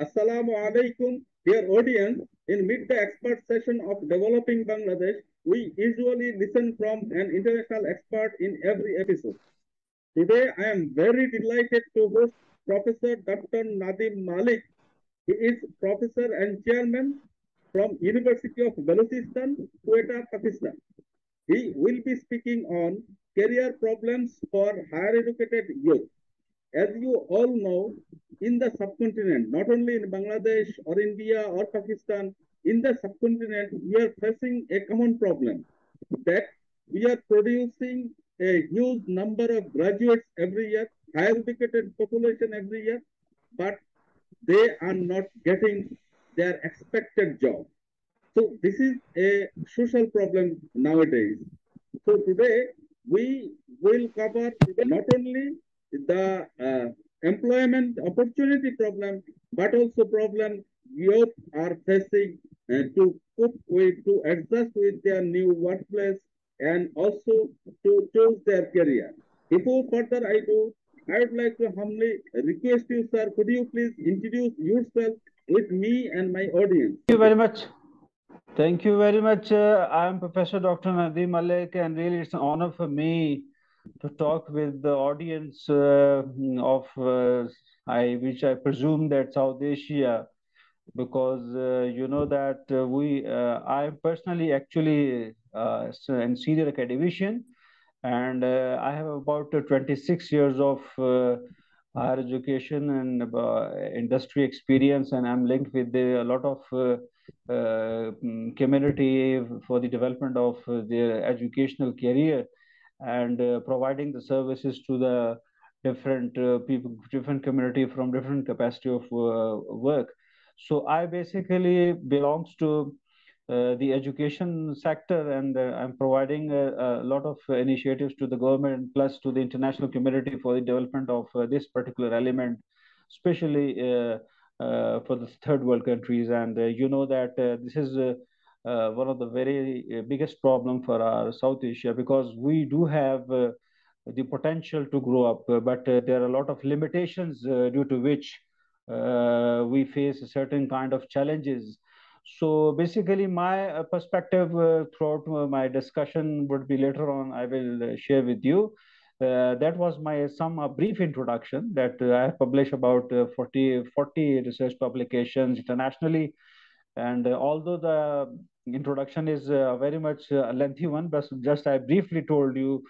Assalamu alaikum, dear audience. In mid the expert session of developing Bangladesh, we usually listen from an international expert in every episode. Today, I am very delighted to host Professor Dr. Nadim Malik. He is professor and chairman from University of Balochistan, Quetta, Pakistan. He will be speaking on career problems for higher educated youth. As you all know, in the subcontinent, not only in Bangladesh or India or Pakistan, in the subcontinent, we are facing a common problem that we are producing a huge number of graduates every year, higher educated population every year, but they are not getting their expected job. So this is a social problem nowadays. So today we will cover not only the employment opportunity problem, but also problem youth are facing to cope with, to adjust with their new workplace, and also to choose their career. Before further I do, I would like to humbly request you, sir, could you please introduce yourself with me and my audience? Thank you very much. Thank you very much. I am Professor Dr. Nadim Malik, and really it's an honor for me to talk with the audience of which I presume that South Asia, because you know that I am personally actually a senior academician, and I have about 26 years of higher education and industry experience, and I'm linked with a lot of community for the development of their educational career and providing the services to the different people, different community from different capacity of work. So I basically belongs to the education sector, and I'm providing a lot of initiatives to the government plus to the international community for the development of this particular element, especially for the third world countries. And you know that this is one of the very biggest problem for our South Asia, because we do have the potential to grow up, but there are a lot of limitations due to which we face a certain kind of challenges. So basically, my perspective throughout my discussion would be later on, I will share with you. That was my some brief introduction that I have published about 40 research publications internationally. And although the introduction is very much a lengthy one, but just I briefly told you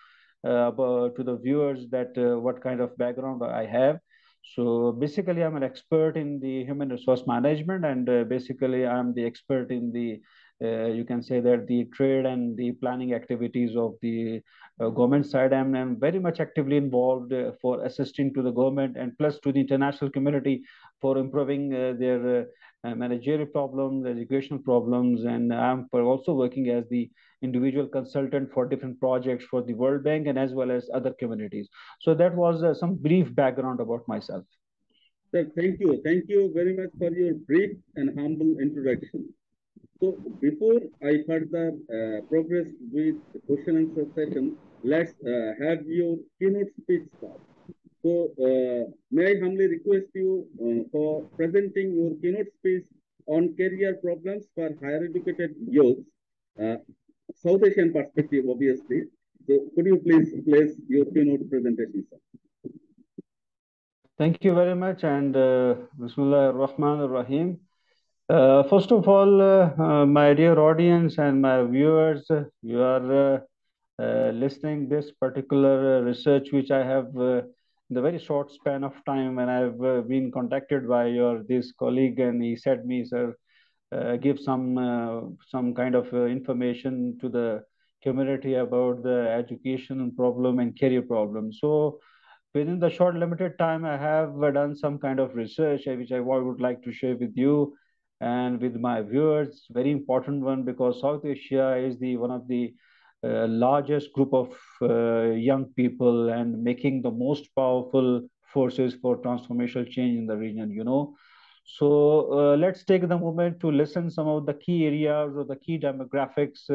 about to the viewers that what kind of background I have. So basically, I'm an expert in the human resource management, and basically, I'm the expert in the you can say that the trade and the planning activities of the government side. I'm very much actively involved for assisting to the government and plus to the international community for improving their managerial problems, educational problems, and I'm also working as the individual consultant for different projects for the World Bank and as well as other communities. So that was some brief background about myself. Sir, thank you. Thank you very much for your brief and humble introduction. So before I further progress with the question and answer session, let's have your keynote speech start. So may I humbly request you for presenting your keynote speech on career problems for higher educated youth, uh, South Asian perspective, obviously. So could you please place your keynote presentation, sir? Thank you very much, and Bismillah ar-Rahman ar-Rahim. First of all, my dear audience and my viewers, you are listening this particular research which I have in the very short span of time, and I've been contacted by your this colleague, and he said me, sir, give some kind of information to the community about the education problem and career problem. So within the short limited time, I have done some kind of research which I would like to share with you and with my viewers. Very important one, because South Asia is the one of the largest group of young people and making the most powerful forces for transformational change in the region, you know. So let's take the moment to listen some of the key areas or the key demographics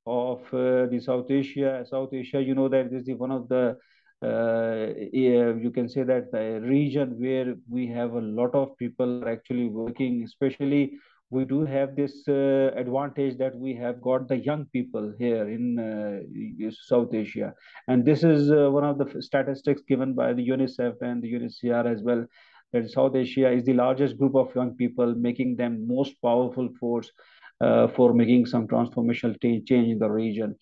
of the South Asia. South Asia, you know that this is one of the you can say that the region where we have a lot of people are actually working, especially we do have this advantage that we have got the young people here in South Asia. And this is one of the statistics given by the UNICEF and the UNHCR as well, that South Asia is the largest group of young people, making them most powerful force for making some transformational change in the region.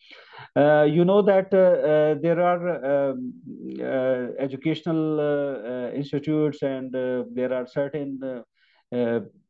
You know that there are educational institutes, and there are certain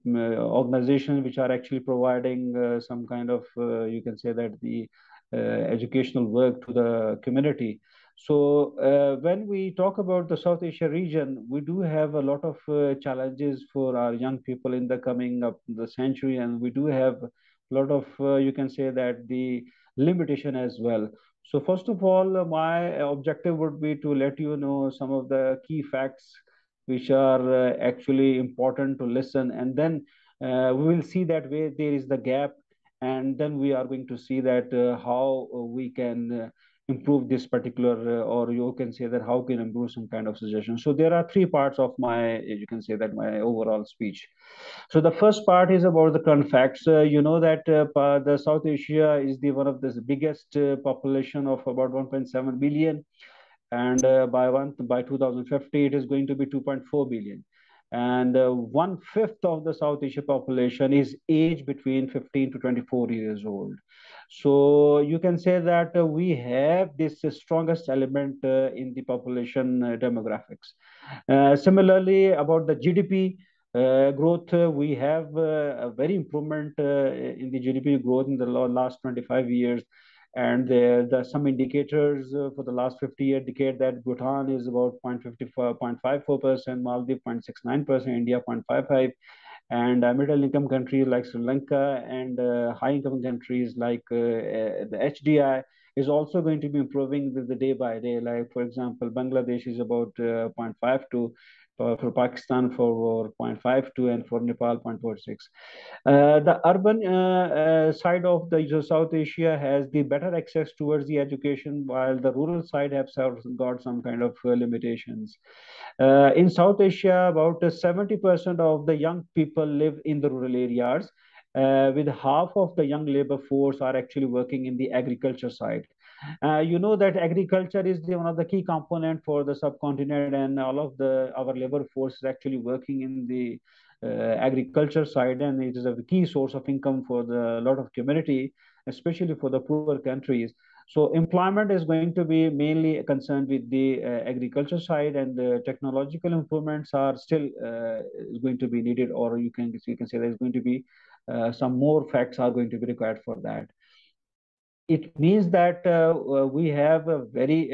organizations which are actually providing some kind of, you can say that the educational work to the community. So when we talk about the South Asia region, we do have a lot of challenges for our young people in the coming up the century, and we do have a lot of, you can say that the limitation as well. So first of all, my objective would be to let you know some of the key facts which are actually important to listen, and then we will see that where there is the gap, and then we are going to see that how we can improve this particular, or you can say that how can improve some kind of suggestion. So there are three parts of my, you can say that my overall speech. So the first part is about the current facts. You know that the South Asia is the one of the biggest population of about 1.7 billion, and by 2050 it is going to be 2.4 billion. And one fifth of the South Asia population is aged between 15 to 24 years old. So you can say that we have this strongest element in the population demographics. Similarly, about the GDP growth, we have a very improvement in the GDP growth in the last 25 years. And some indicators for the last 50 year decade that Bhutan is about 0.54%, Maldives 0.69%, India 0.55, and middle income countries like Sri Lanka, and high income countries like the HDI is also going to be improving with the day by day. Like, for example, Bangladesh is about 0.52, for Pakistan for 0.52, and for Nepal 0.46. The urban side of the South Asia has the better access towards the education, while the rural side have got some kind of limitations. In South Asia, about 70% of the young people live in the rural areas, with half of the young labor force are actually working in the agriculture side. You know that agriculture is one of the key component for the subcontinent, and all of the our labor force is actually working in the agriculture side, and it is a key source of income for the lot of community, especially for the poor countries. So employment is going to be mainly concerned with the agriculture side, and technological improvements are still is going to be needed, or you can say there's going to be some more facts are going to be required for that. It means that we have a very,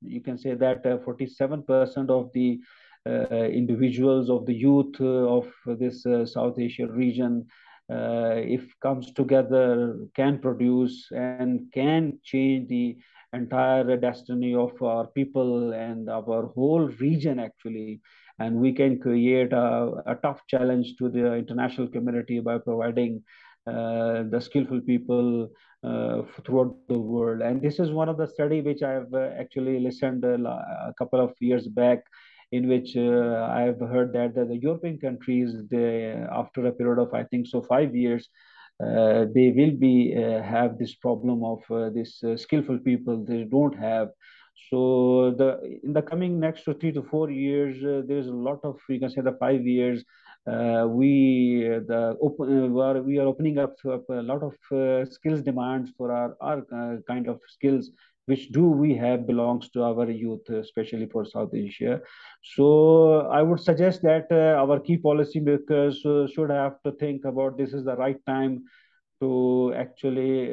you can say that 47% of the individuals of the youth of this South Asia region, if comes together, can produce and can change the entire destiny of our people and our whole region actually. And we can create a tough challenge to the international community by providing the skillful people throughout the world. And this is one of the study which I have actually listened a couple of years back, in which I have heard that the European countries, they, after a period of I think so 5 years, they will be have this problem of this skillful people they don't have. So the in the coming next 3 to 4 years, there's a lot of, you can say the 5 years, we are opening up a lot of skills demands for our kind of skills which do we have belongs to our youth, especially for South Asia. So I would suggest that our key policy makers should have to think about this is the right time to actually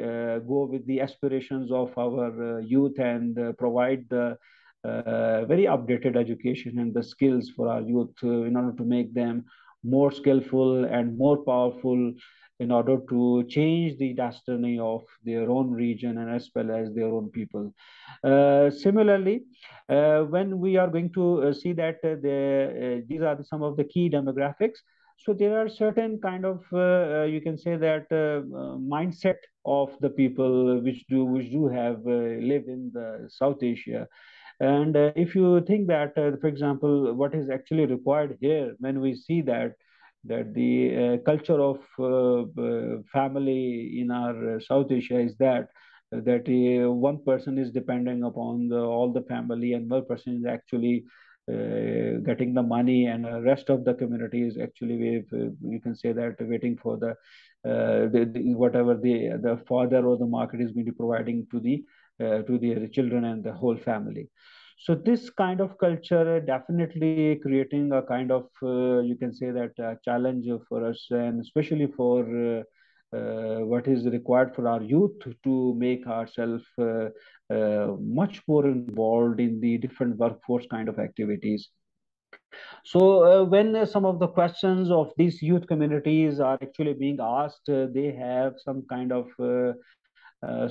go with the aspirations of our youth, and provide the very updated education and the skills for our youth in order to make them more skillful and more powerful, in order to change the destiny of their own region and as well as their own people. Similarly, when we are going to see that these are some of the key demographics, so there are certain kind of, you can say that mindset of the people which do have live in the South Asia. And if you think that, for example, what is actually required here, when we see that the culture of family in our South Asia is that one person is depending upon all the family, and one person is actually getting the money, and the rest of the community is actually you can say that waiting for whatever the father or the market is going to be providing to the children and the whole family. So this kind of culture definitely creating a kind of you can say that challenge for us, and especially for what is required for our youth to make ourselves much more involved in the different workforce kind of activities. So when some of the questions of these youth communities are actually being asked, they have some kind of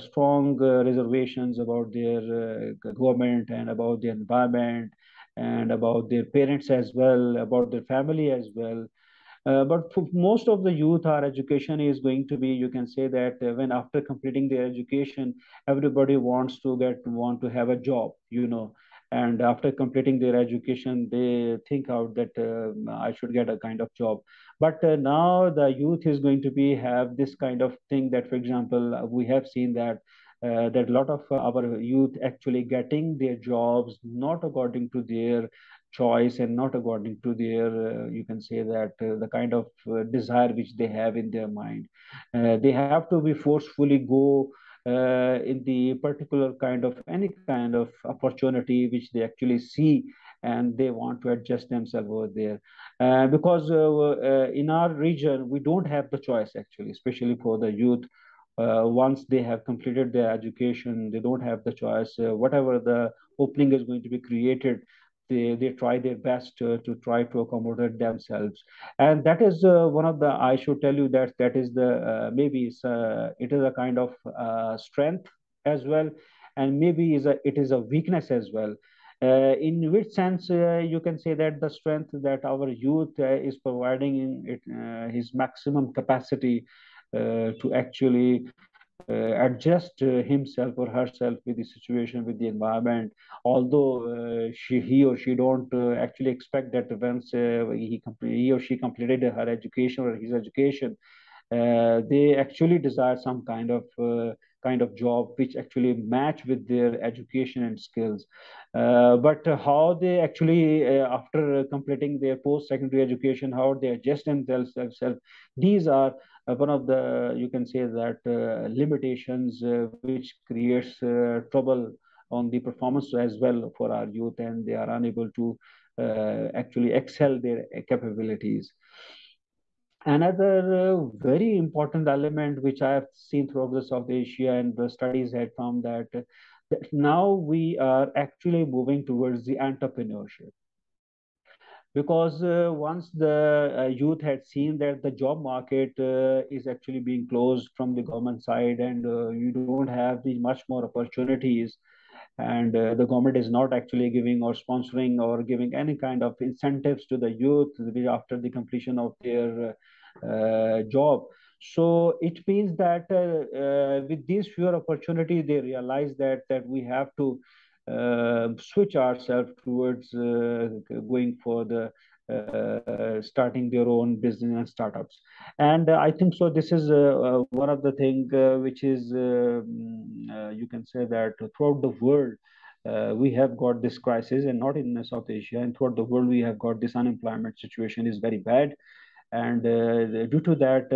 strong reservations about their government and about the environment and about their parents as well, about their family as well. But for most of the youth, our education is going to be, you can say that when after completing their education, everybody want to have a job, and after completing their education, they think out that I should get a kind of job. But now the youth is going to be have this kind of thing that, for example, we have seen that a lot of our youth actually getting their jobs not according to their choice and not according to their you can say that the kind of desire which they have in their mind. They have to be forcefully go in the particular kind of any kind of opportunity which they actually see, and they want to adjust themselves over there, because in our region we don't have the choice actually, especially for the youth. Once they have completed their education, they don't have the choice. Whatever the opening is going to be created, they try their best to try to accommodate themselves. And that is one of the, I should tell you that that is the maybe it is a kind of strength as well, and maybe it is a weakness as well. In which sense you can say that the strength that our youth is providing in his maximum capacity to actually adjust himself or herself with the situation, with the environment. Although he or she don't actually expect that once he or she completed her education or his education, they actually desire some kind of job which actually match with their education and skills. But how they actually after completing their post secondary education, how they adjust themselves, these are one of the, you can say that limitations which creates trouble on the performance as well for our youth, and they are unable to actually excel their capabilities. Another very important element which I have seen throughout the South Asia, and the studies had found that now we are actually moving towards the entrepreneurship, because once the youth had seen that the job market is actually being closed from the government side, and you don't have the much more opportunities, and the government is not actually giving or sponsoring or giving any kind of incentives to the youth after the completion of their job. So it means that with these fewer opportunities, they realize that we have to switch ourselves towards going for the starting their own business and startups. And I think so this is one of the thing which is you can say that throughout the world we have got this crisis, and not in South Asia, and throughout the world we have got this unemployment situation is very bad. And due to that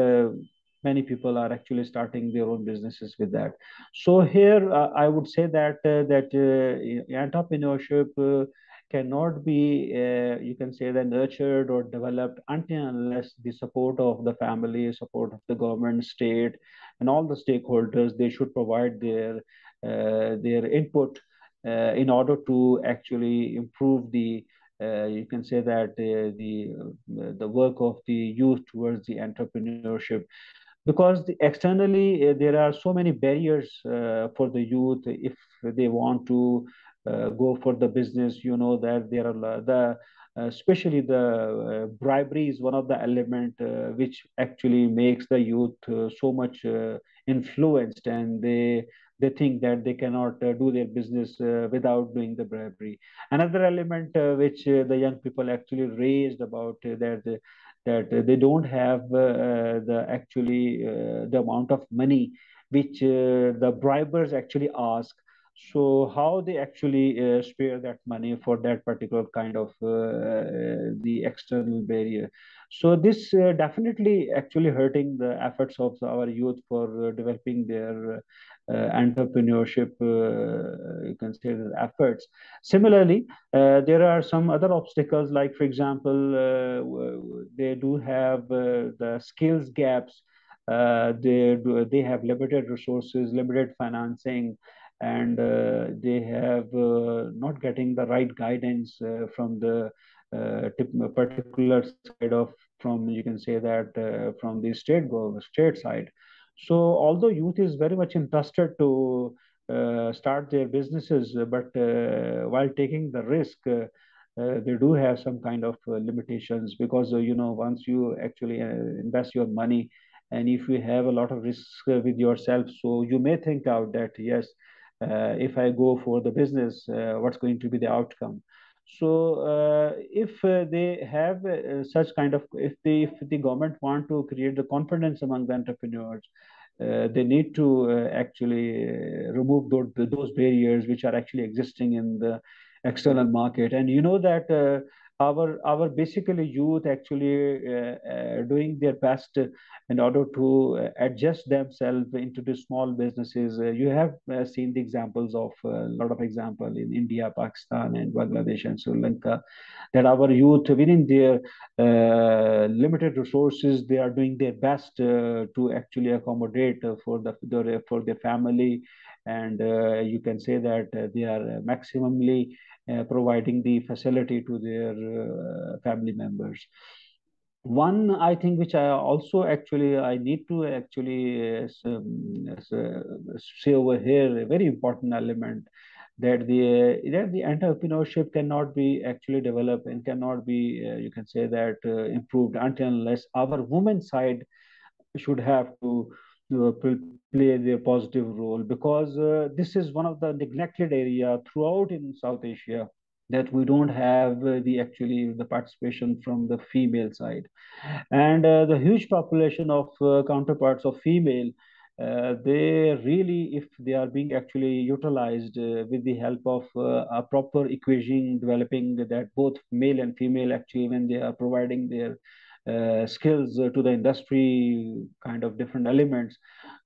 many people are actually starting their own businesses with that. So here I would say that entrepreneurship cannot be you can say that nurtured or developed until unless the support of the family, support of the government, state, and all the stakeholders, they should provide their input in order to actually improve the you can say that the work of the youth towards the entrepreneurship. Because externally there are so many barriers for the youth if they want to go for the business. You know that there are the especially the bribery is one of the element which actually makes the youth so much influenced, and they think that they cannot do their business without doing the bribery. Another element which the young people actually raised about that they don't have the actually the amount of money which the bribers actually ask. So how they actually spare that money for that particular kind of the external barrier. So this definitely actually hurting the efforts of our youth for developing their entrepreneurship, you can say, the efforts. Similarly, there are some other obstacles, like, for example, they do have the skills gaps. They have limited resources, limited financing, and they have not getting the right guidance from the particular side of, from, you can say that, from the state side. So although youth is very much interested to start their businesses, but while taking the risk, they do have some kind of limitations, because once you actually invest your money, and if you have a lot of risks with yourself, so you may think out that, yes, if I go for the business, what's going to be the outcome? So if they have such kind of, if the government want to create the confidence among the entrepreneurs, they need to actually remove those barriers which are actually existing in the external market. And you know that our basically youth actually doing their best in order to adjust themselves into the small businesses. You have seen the examples of a lot of example in India, Pakistan, and Bangladesh and Sri Lanka, that our youth within their limited resources, they are doing their best to actually accommodate for their family, and you can say that they are maximally providing the facility to their family members. One, I think, which I also actually I need to actually say over here, a very important element, that the entrepreneurship cannot be actually developed and cannot be you can say that improved until unless our women side should have to play their positive role, because this is one of the neglected area throughout in South Asia, that we don't have the actually the participation from the female side. And the huge population of counterparts of female, they really, if they are being actually utilized with the help of a proper equation developing, that both male and female actually, when they are providing their skills to the industry, kind of different elements,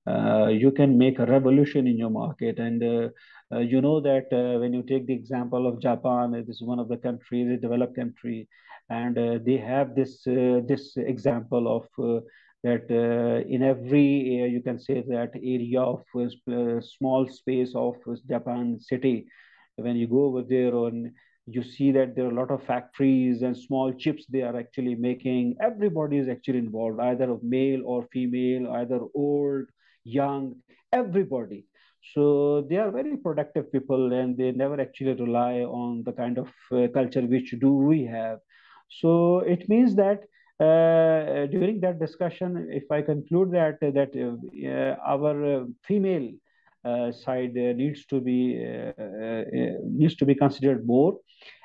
you can make a revolution in your market. And you know that when you take the example of Japan, it is one of the countries, a developed country, and they have this example of that in every you can say that area of small space of Japan city, when you go over there, on you see that there are a lot of factories and small chips they are actually making. Everybody is actually involved, either of male or female, either old, young, everybody. So they are very productive people, and they never actually rely on the kind of culture which do we have. So it means that during that discussion, if I conclude that our female side needs to be considered more.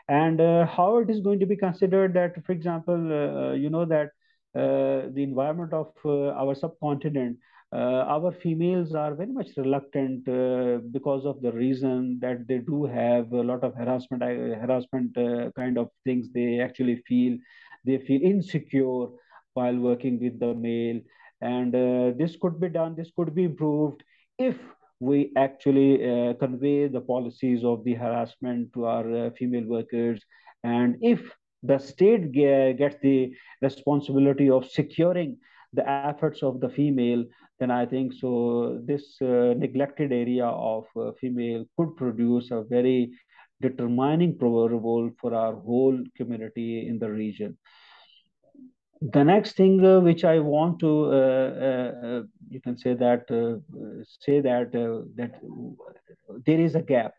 And how it is going to be considered, that, for example, you know that the environment of our subcontinent, our females are very much reluctant because of the reason that they do have a lot of harassment kind of things. They actually feel, they feel insecure while working with the male. And this could be done, this could be improved, if we actually convey the policies of the harassment to our female workers. And if the state gets the responsibility of securing the efforts of the female, then I think so this neglected area of female could produce a very determining role for our whole community in the region. The next thing which I want to you can say that there is a gap.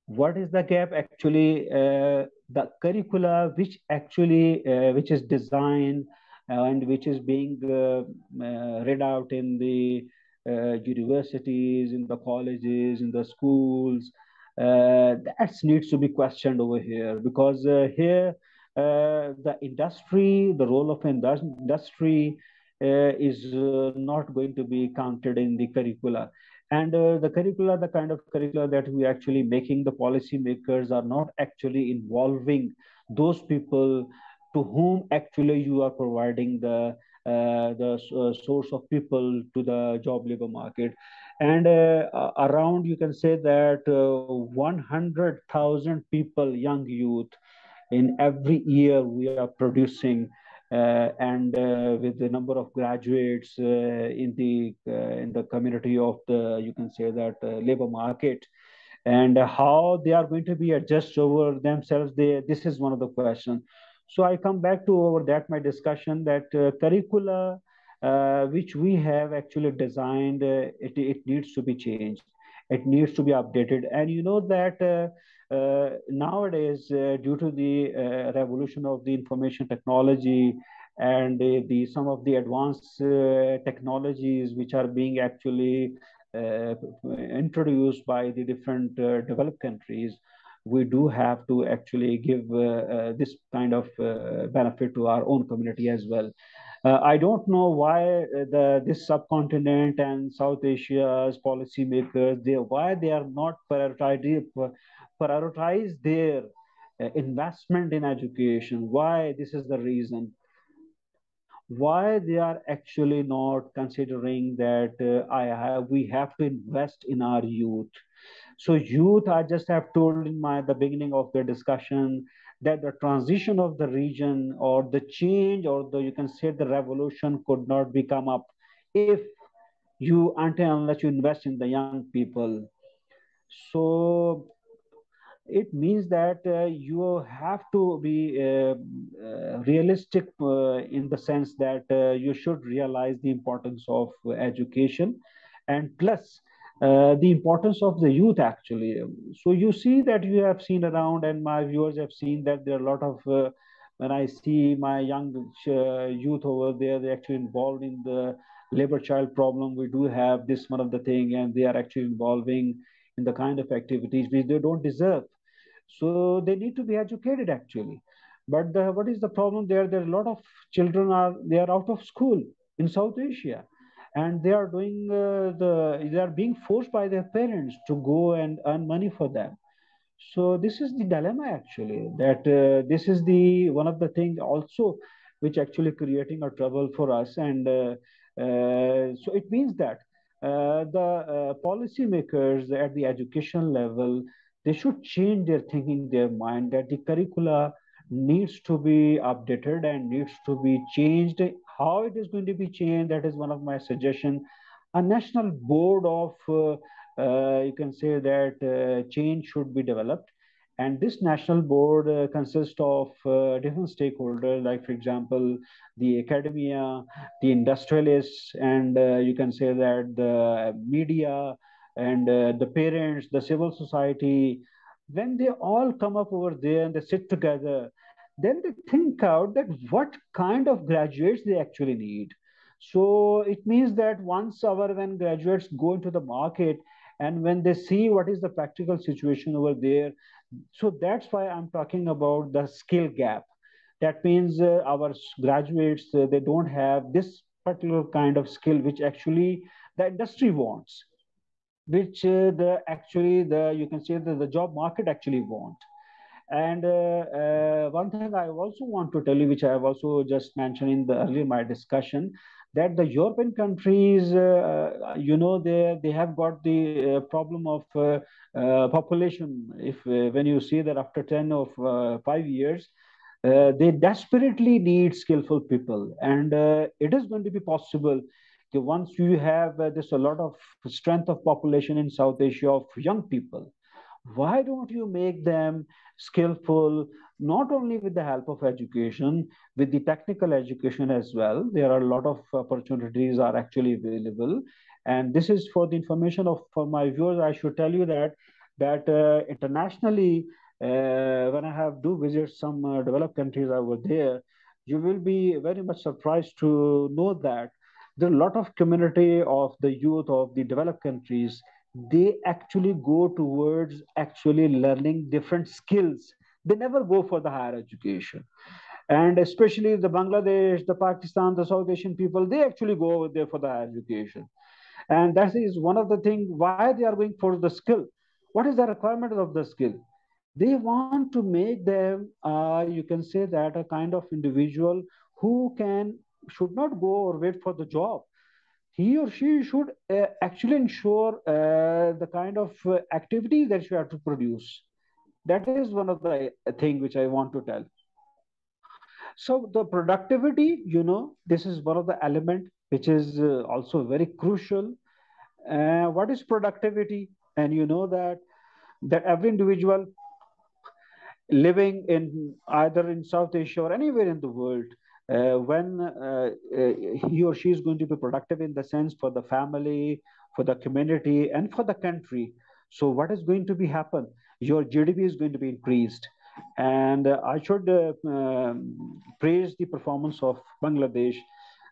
What is the gap actually? The curricula which actually which is designed and which is being read out in the universities, in the colleges, in the schools. That needs to be questioned over here, because here the industry, the role of industry is not going to be counted in the curricula. And the curricula, the kind of curricula that we actually making, the policy makers are not actually involving those people to whom actually you are providing the source of people to the job labor market. And around, you can say that 100,000 people, young youth, in every year we are producing, and with the number of graduates in the community of the, you can say that, labor market, and how they are going to be adjust over themselves, this is one of the questions. So I come back to over that my discussion, that curricula which we have actually designed, it needs to be changed, it needs to be updated. And you know that nowadays, due to the revolution of the information technology, and the some of the advanced technologies which are being actually uh, introduced by the different developed countries, we do have to actually give this kind of benefit to our own community as well. I don't know why the this subcontinent and South Asia's policymakers, why they are not prioritize their investment in education. Why? This is the reason why they are actually not considering that we have to invest in our youth. So youth, I just have told in the beginning of the discussion, that the transition of the region, or the change, or the, you can say, the revolution could not become up if you, until unless you invest in the young people. So it means that you have to be realistic, in the sense that you should realize the importance of education, and plus the importance of the youth actually. So you see that you have seen around, and my viewers have seen that there are a lot of when I see my young youth over there, they're actually involved in the labor child problem. We do have this one of the thing, and they are actually involving in the kind of activities which they don't deserve. So they need to be educated actually. But what is the problem there? There are a lot of children are they are out of school in South Asia, and they are doing they are being forced by their parents to go and earn money for them. So this is the dilemma actually, that this is the one of the things also which actually creating a trouble for us. And so it means that the policymakers at the education level, they should change their thinking, their mind, that the curricula needs to be updated and needs to be changed. How it is going to be changed, that is one of my suggestion. A national board of you can say that change should be developed. And this national board consists of different stakeholders, like, for example, the academia, the industrialists, and you can say that the media, and the parents, the civil society. When they all come up over there and they sit together, then they think out that what kind of graduates they actually need. So it means that once our when graduates go into the market, and when they see what is the practical situation over there, so that's why I'm talking about the skill gap. That means our graduates, they don't have this particular kind of skill which actually the industry wants, which the actually the you can say the job market actually want. And one thing I also want to tell you, which I have also just mentioned in the earlier my discussion, that the European countries, they have got the problem of population. If when you see that after 10 or 5 years, they desperately need skillful people, and it is going to be possible. Okay, once you have this a lot of strength of population in South Asia of young people, why don't you make them skillful, not only with the help of education, with the technical education as well? There are a lot of opportunities are actually available. And this is for the information of for my viewers. I should tell you that internationally, when I have do visit some developed countries over there, you will be very much surprised to know there are a lot of community of the youth of the developed countries. They actually go towards actually learning different skills. They never go for the higher education. And especially the Bangladesh, the Pakistan, the South Asian people, they actually go over there for the higher education. And that is one of the things why they are going for the skill. What is the requirement of the skill? They want to make them, you can say that, a kind of individual who can should not go or wait for the job. He or she should actually ensure the kind of activity that you have to produce. That is one of the thing which I want to tell. So the productivity, this is one of the element which is also very crucial. What is productivity? And you know that every individual living in either in South Asia or anywhere in the world, when he or she is going to be productive in the sense for the family, for the community, and for the country. So what is going to be happen? Your GDP is going to be increased, and I should praise the performance of Bangladesh.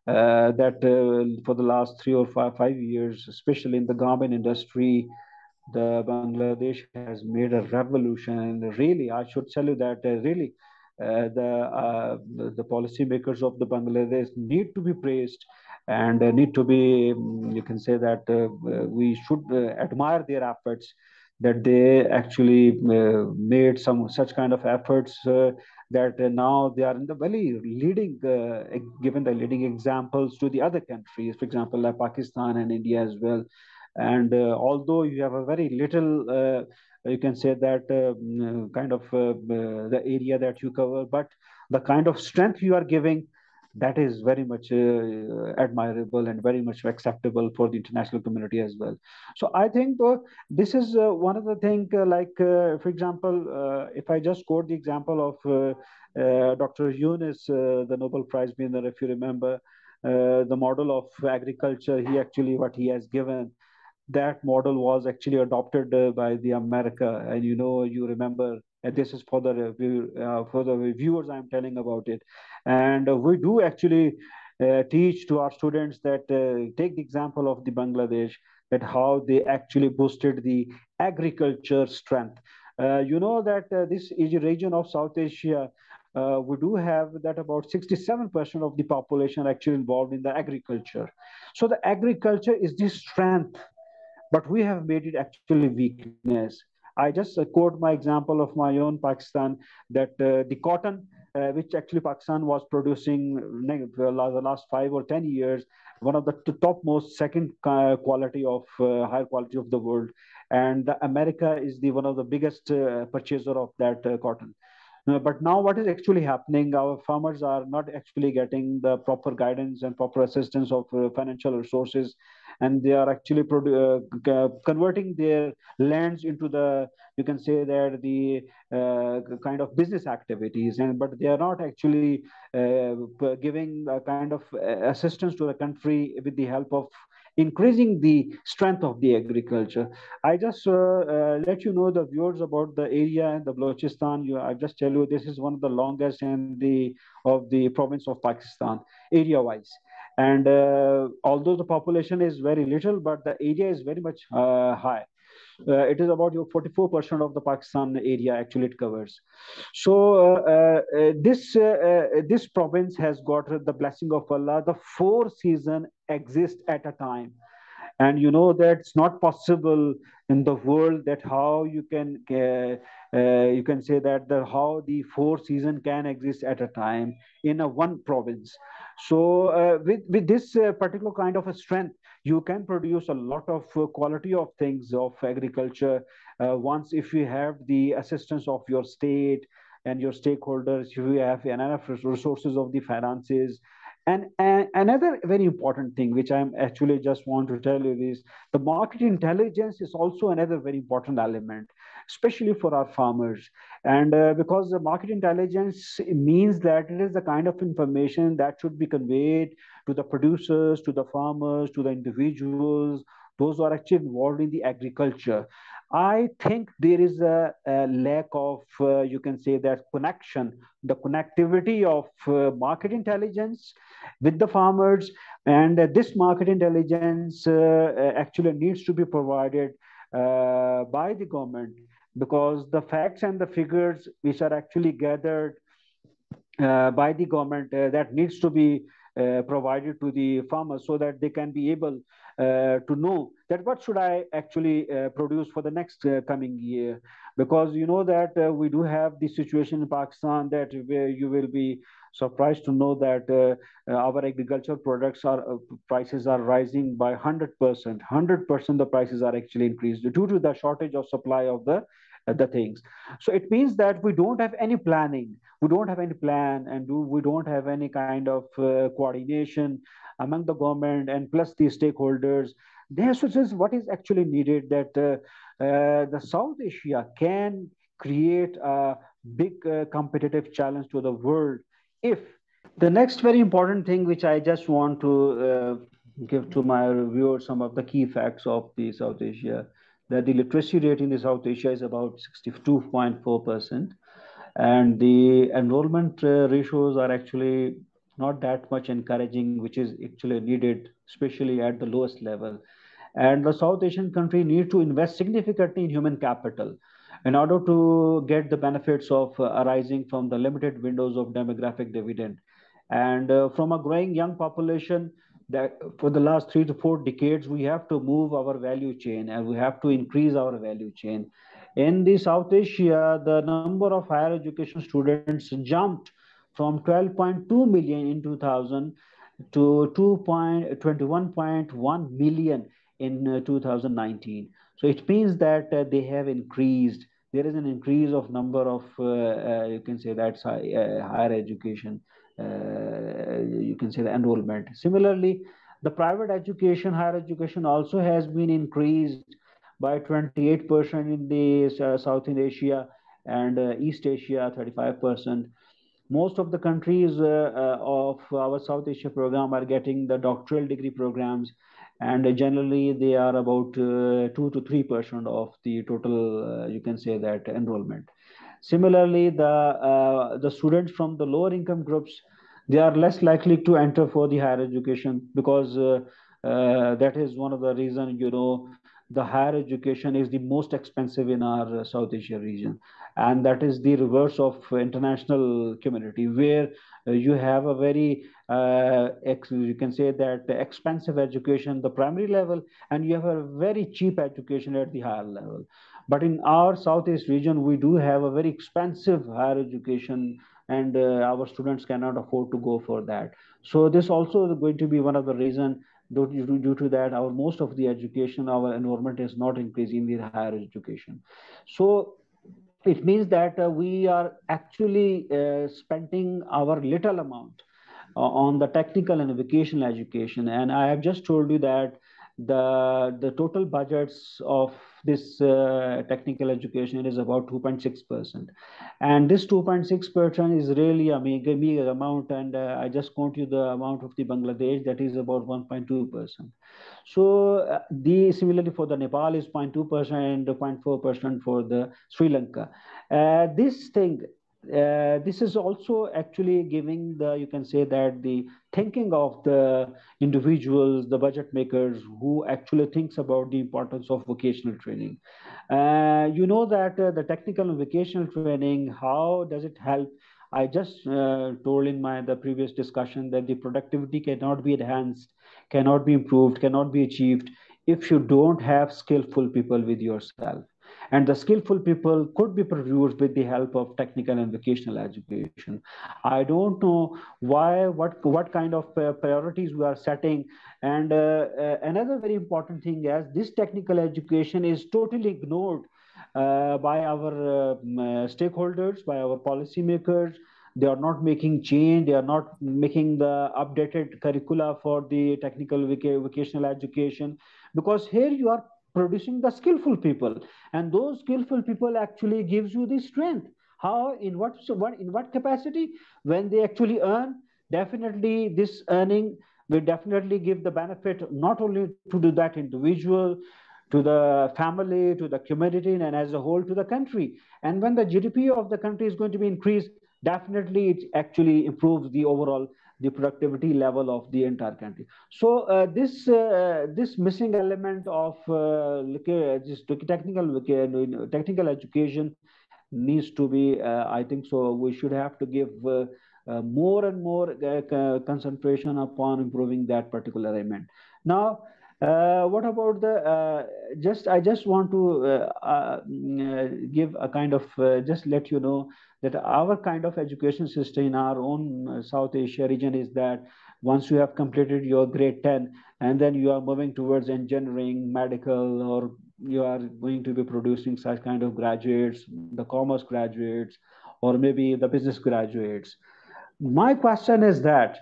That for the last 3 or 5 years, especially in the garment industry, the Bangladesh has made a revolution. And really, I should tell you that really, the policymakers of the Bangladesh need to be praised and need to be, you can say that we should admire their efforts, that they actually made some such kind of efforts that now they are in the very leading, given the leading examples to the other countries, for example, like Pakistan and India as well. And although you have a very little, you can say that kind of the area that you cover, but the kind of strength you are giving, that is very much admirable and very much acceptable for the international community as well. So I think this is one of the thing, for example, if I just quote the example of Dr. Yunus, the Nobel Prize winner, if you remember, the model of agriculture, he actually what he has given, that model was actually adopted by the America. And you remember, and this is for the for the reviewers I'm telling about it. And we do actually teach to our students that take the example of the Bangladesh, that how they actually boosted the agriculture strength. You know that this is a region of South Asia. We do have that about 67% of the population actually involved in the agriculture. So the agriculture is the strength, but we have made it actually weakness. I just quote my example of my own Pakistan, that the cotton, which actually Pakistan was producing the last 5 or 10 years, one of the topmost second quality of higher quality of the world, and America is the one of the biggest purchaser of that cotton. But now, what is actually happening? Our farmers are not actually getting the proper guidance and proper assistance of financial resources, and they are actually converting their lands into the, you can say that, the kind of business activities, and but they are not actually giving a kind of assistance to the country with the help of increasing the strength of the agriculture. I just let you know the viewers about the area and the Balochistan. I just tell you this is one of the longest and the of the province of Pakistan area-wise. And although the population is very little, but the area is very much high. It is about your 44% of the Pakistan area actually it covers. So this province has got the blessing of Allah. The four season exist at a time, and you know that it's not possible in the world that how you can say that the how the four season can exist at a time in a one province. So with this particular kind of a strength, you can produce a lot of quality of things of agriculture once if you have the assistance of your state and your stakeholders, you have enough resources of the finances. And another very important thing, which I'm actually just want to tell you, is the market intelligence is also another very important element, especially for our farmers. And because the market intelligence means that it is the kind of information that should be conveyed to the producers, to the farmers, to the individuals, those who are actually involved in the agriculture. I think there is a lack of, you can say that connection, the connectivity of market intelligence with the farmers, and this market intelligence actually needs to be provided by the government, because the facts and the figures which are actually gathered by the government, that needs to be provided to the farmers, so that they can be able to know that what should I actually produce for the next coming year. Because you know that we do have the situation in Pakistan, that where you will be surprised to know that our agricultural products are prices are rising by 100%. 100% the prices are actually increased due to the shortage of supply of the things. So it means that we don't have any planning, we don't have any plan, and we don't have any kind of coordination among the government and plus the stakeholders. This is what is actually needed, that the South Asia can create a big competitive challenge to the world. If the next very important thing which I just want to give to my viewers some of the key facts of the South Asia, that the literacy rate in the South Asia is about 62.4%, and the enrollment ratios are actually not that much encouraging, which is actually needed, especially at the lowest level. And the South Asian country need to invest significantly in human capital in order to get the benefits of arising from the limited windows of demographic dividend. And from a growing young population, that for the last 3 to 4 decades, we have to move our value chain, and we have to increase our value chain. In the South Asia, the number of higher education students jumped from 12.2 million in 2000 to 21.1 million in 2019. So it means that they have increased. There is an increase of number of, you can say that's higher education, you can say the enrollment. Similarly, the private education, higher education also has been increased by 28% in the South in Asia, and East Asia 35%. Most of the countries of our South Asia program are getting the doctoral degree programs, and generally they are about 2 to 3% of the total, you can say that, enrollment. Similarly, the students from the lower income groups, they are less likely to enter for the higher education, because that is one of the reason, you know, the higher education is the most expensive in our South Asia region, and that is the reverse of international community, where you have a very you can say that expensive education the primary level, and you have a very cheap education at the higher level. But in our Southeast region, we do have a very expensive higher education, and our students cannot afford to go for that. So this also is going to be one of the reason. Due to that, our most of the education, our environment is not increasing in the higher education. So it means that we are actually spending our little amount on the technical and vocational education. And I have just told you that the total budgets of this technical education is about 2.6%, and this 2.6% is really a mega amount. And I just quote you the amount of the Bangladesh, that is about 1.2%. So the similarly for the Nepal is 0.2% and 0.4% for the Sri Lanka. This thing, this is also actually giving the, you can say that, the thinking of the individuals, the budget makers, who actually thinks about the importance of vocational training. You know that the technical and vocational training, how does it help? I just told in my the previous discussion that the productivity cannot be enhanced, cannot be improved, cannot be achieved if you don't have skillful people with yourself. And the skillful people could be produced with the help of technical and vocational education. I don't know why, what kind of priorities we are setting. And another very important thing is this technical education is totally ignored by our stakeholders, by our policymakers. They are not making change, they are not making the updated curricula for the technical vocational education, because here you are producing the skillful people, and those skillful people actually gives you the strength. How, in what, in what capacity? When they actually earn, definitely this earning will definitely give the benefit not only to that individual, to the family, to the community, and as a whole to the country. And when the GDP of the country is going to be increased, definitely it actually improves the overall the productivity level of the entire country. So this missing element of this technical education needs to be, I think so. We should have to give more and more concentration upon improving that particular element. Now, what about the just I just want to give a kind of just let you know that our kind of education system in our own South Asia region is that once you have completed your grade 10 and then you are moving towards engineering, medical, or you are going to be producing such kind of graduates, the commerce graduates, or maybe the business graduates. My question is that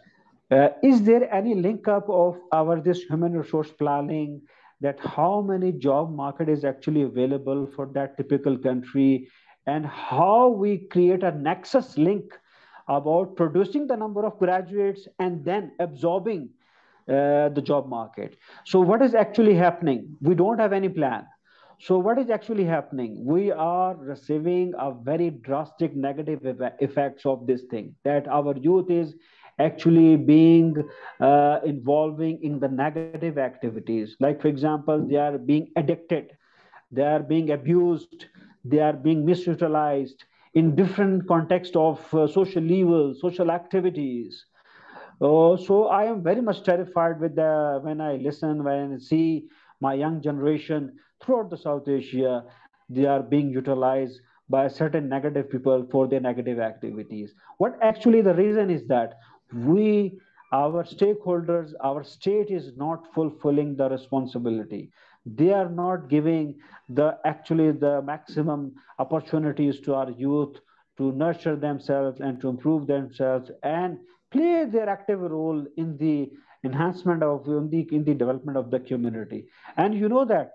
is there any link up of our this human resource planning, that how many job market is actually available for that typical country, and how we create a nexus link about producing the number of graduates and then absorbing the job market. So what is actually happening? We don't have any plan. So what is actually happening? We are receiving a very drastic negative effects of this thing, that our youth is actually being involving in the negative activities. Like for example, they are being addicted, they are being abused, they are being misutilized in different context of social level, social activities. So I am very much terrified with the when I listen, when I see my young generation throughout the South Asia, they are being utilized by certain negative people for their negative activities. What actually the reason is that we, our stakeholders, our state is not fulfilling the responsibility. They are not giving the actually the maximum opportunities to our youth to nurture themselves and to improve themselves and play their active role in the enhancement of in the development of the community. And you know that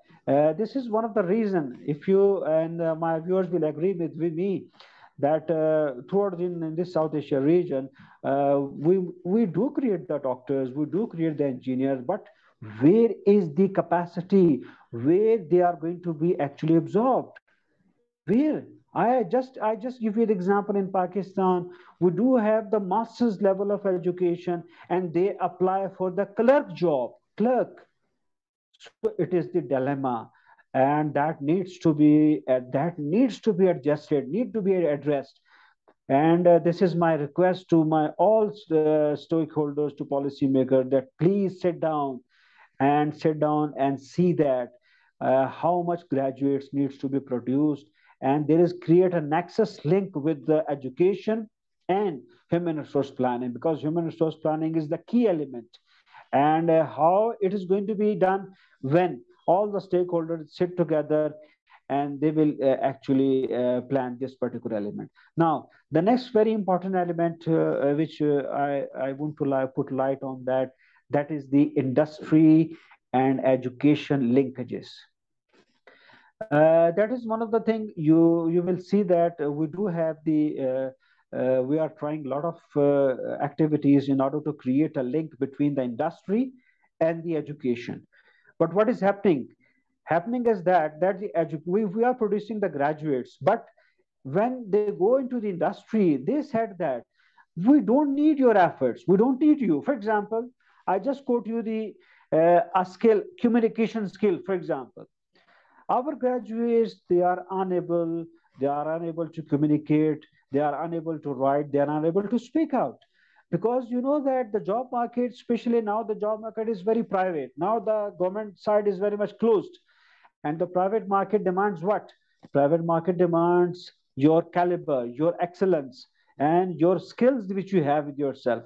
this is one of the reason, if you and my viewers will agree with me, that throughout in this South Asia region, we do create the doctors, we do create the engineers, but where is the capacity where they are going to be actually absorbed? Where? I just give you the example. In Pakistan, we do have the master's level of education, and they apply for the clerk job, clerk. So it is the dilemma, and that needs to be adjusted, need to be addressed. And this is my request to my all stakeholders, to policymakers, that please sit down and see that how much graduates needs to be produced, and there is create a nexus link with the education and human resource planning, because human resource planning is the key element. And how it is going to be done when all the stakeholders sit together and they will actually plan this particular element. Now the next very important element which I want to put light on, that is the industry and education linkages. That is one of the thing you will see that we do have the we are trying a lot of activities in order to create a link between the industry and the education. But what is happening is that we are producing the graduates, but when they go into the industry, they said that we don't need your efforts, we don't need you. For example, I just quote you the a skill, communication skill, for example. Our graduates, they are unable to communicate, they are unable to write, they are unable to speak out, because you know that the job market, especially now, the job market is very private. Now the government side is very much closed, and the private market demands what? Private market demands your caliber, your excellence, and your skills which you have with yourself.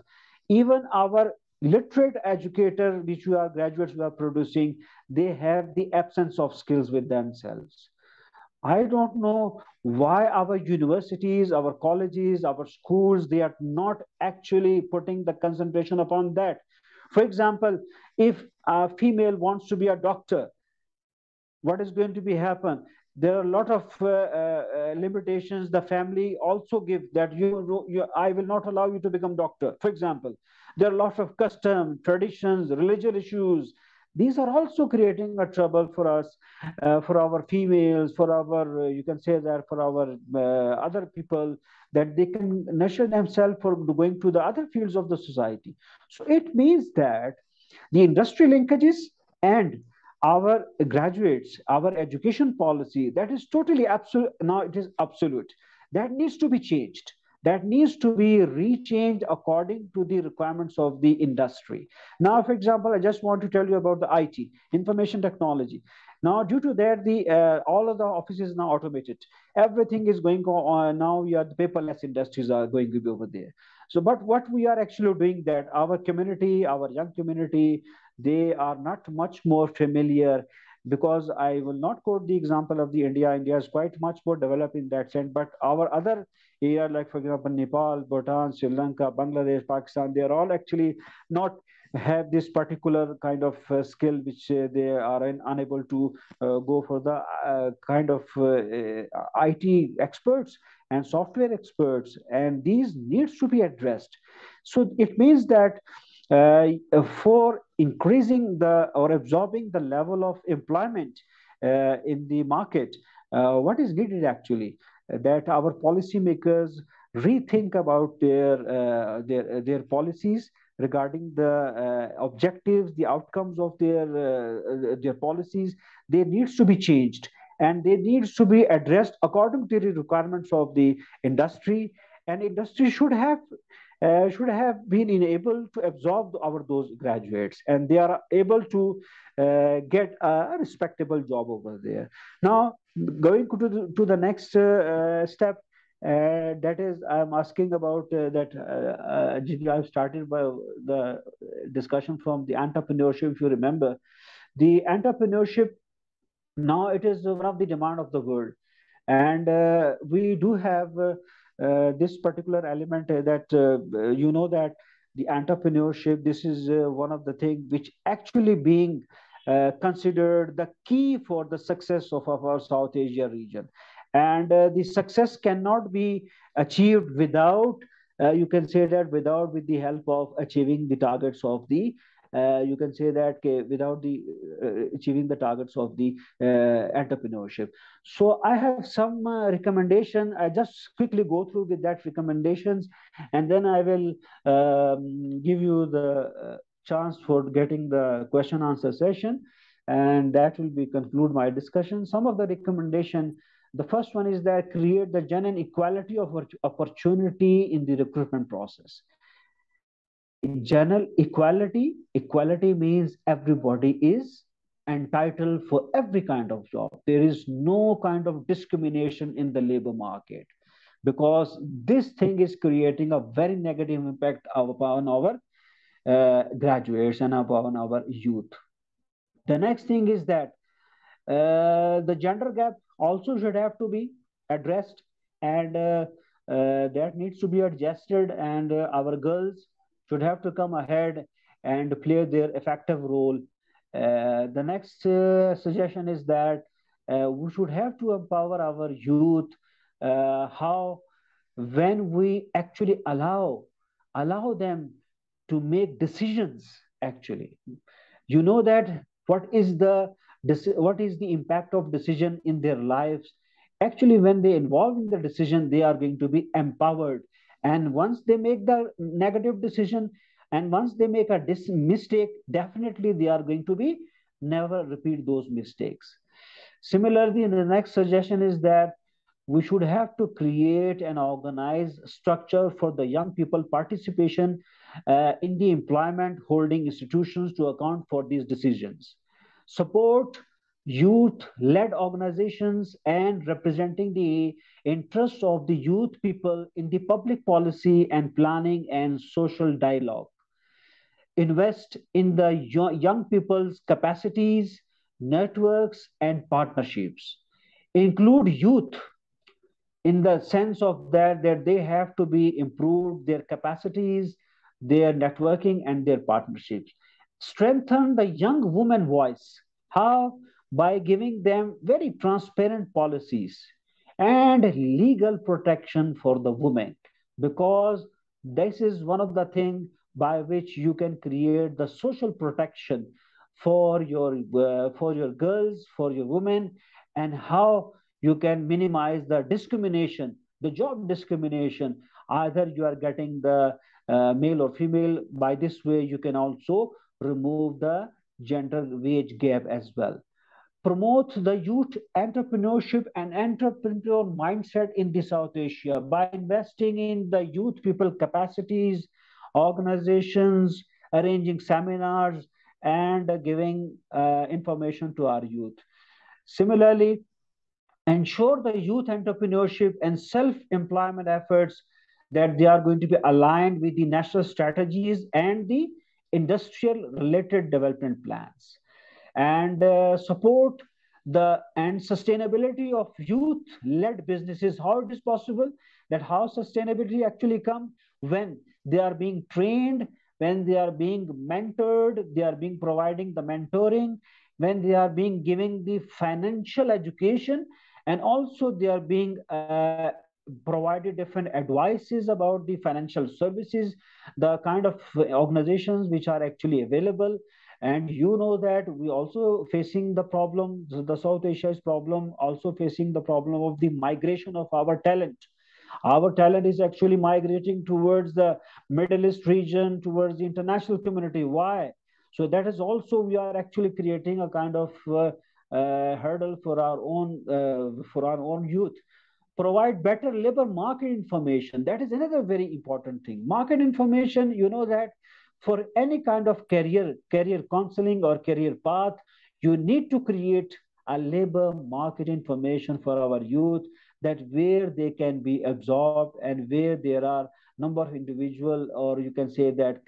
Even our literate educator, which we are graduates we are producing, they have the absence of skills with themselves. I don't know why our universities, our colleges, our schools, they are not actually putting the concentration upon that. For example, if a female wants to be a doctor, what is going to be happen? There are a lot of limitations the family also give, that I will not allow you to become doctor, for example. There are lots of custom traditions, religious issues These are also creating a trouble for us, for our females, for our, you can say that for our other people, that they can nurture themselves for going to the other fields of the society. So it means that the industry linkages and our graduates, our education policy, that is totally absolute. Now it is absolute. That needs to be changed. That needs to be rechanged according to the requirements of the industry. Now, for example, I just want to tell you about the IT, information technology. Now, due to that, the all of the offices now automated. Everything is going on now. We are the paperless industries are going to be over there. So, but what we are actually doing that our community, our young community, they are not much more familiar, because I will not quote the example of the India. India is quite much more developed in that sense, but our other area, like for example, Nepal, Bhutan, Sri Lanka, Bangladesh, Pakistan, they are all actually not have this particular kind of skill which they are unable to go for the kind of IT experts and software experts, and these needs to be addressed. So it means that for increasing the or absorbing the level of employment in the market, what is needed actually, that our policymakers rethink about their policies regarding the objectives, the outcomes of their policies. They needs to be changed, and they needs to be addressed according to the requirements of the industry. And industry should have been enabled to absorb our those graduates, and they are able to get a respectable job over there. Now, going to the next step, that is, I'm asking about that. I've started by the discussion from the entrepreneurship. If you remember, the entrepreneurship, now it is one of the demand of the world, and we do have this particular element that that the entrepreneurship, this is one of the things which actually being considered the key for the success of our South Asia region. And the success cannot be achieved without, you can say that, without with the help of achieving the targets of the you can say that without the achieving the targets of the entrepreneurship. So I have some recommendation. I just quickly go through with that recommendations, and then I will give you the chance for getting the question answer session, and that will be conclude my discussion. Some of the recommendation. The first one is that create the genuine equality of opportunity in the recruitment process. The general equality, equality means everybody is entitled for every kind of job. There is no kind of discrimination in the labor market, because this thing is creating a very negative impact upon our graduates and upon our youth. The next thing is that the gender gap also should have to be addressed, and that needs to be adjusted, and our girls should have to come ahead and play their effective role. The next suggestion is that we should have to empower our youth. How when we actually allow them to make decisions, actually, that what is the impact of decision in their lives. Actually, when they involve in the decision, they are going to be empowered, and once they make the negative decision, and once they make a mistake, definitely they are going to be never repeat those mistakes. Similarly, the next suggestion is that we should have to create and organize structure for the young people participation in the employment holding institutions to account for these decisions. Support youth-led organizations and representing the interests of the youth people in the public policy and planning and social dialogue. Invest in the young people's capacities, networks, and partnerships. Include youth in the sense of that they have to be improved their capacities, their networking, and their partnerships. Strengthen the young woman voice. How? By giving them very transparent policies and legal protection for the women, because this is one of the things by which you can create the social protection for your girls, for your women, and how you can minimize the discrimination, the job discrimination. Either you are getting the male or female. By this way, you can also remove the gender wage gap as well. Promote the youth entrepreneurship and entrepreneur mindset in the South Asia by investing in the youth people capacities, organizations, arranging seminars, and giving information to our youth. Similarly, ensure the youth entrepreneurship and self-employment efforts that they are going to be aligned with the national strategies and the industrial related development plans, and support the and sustainability of youth led businesses. How it is possible, that how sustainability actually come when they are being trained, when they are being mentored, they are being providing the mentoring, when they are being giving the financial education, and also they are being provided different advices about the financial services, the kind of organizations which are actually available. And you know that we also facing the problem, the South Asia's problem, also facing the problem of the migration of our talent. Our talent is actually migrating towards the Middle East region, towards the international community. Why? So that is also, we are actually creating a kind of hurdle for our own youth. Provide better labor market information. That is another very important thing. Market information, you know that for any kind of career counseling or career path, you need to create a labor market information for our youth, that where they can be absorbed and where there are number of individual, or you can say that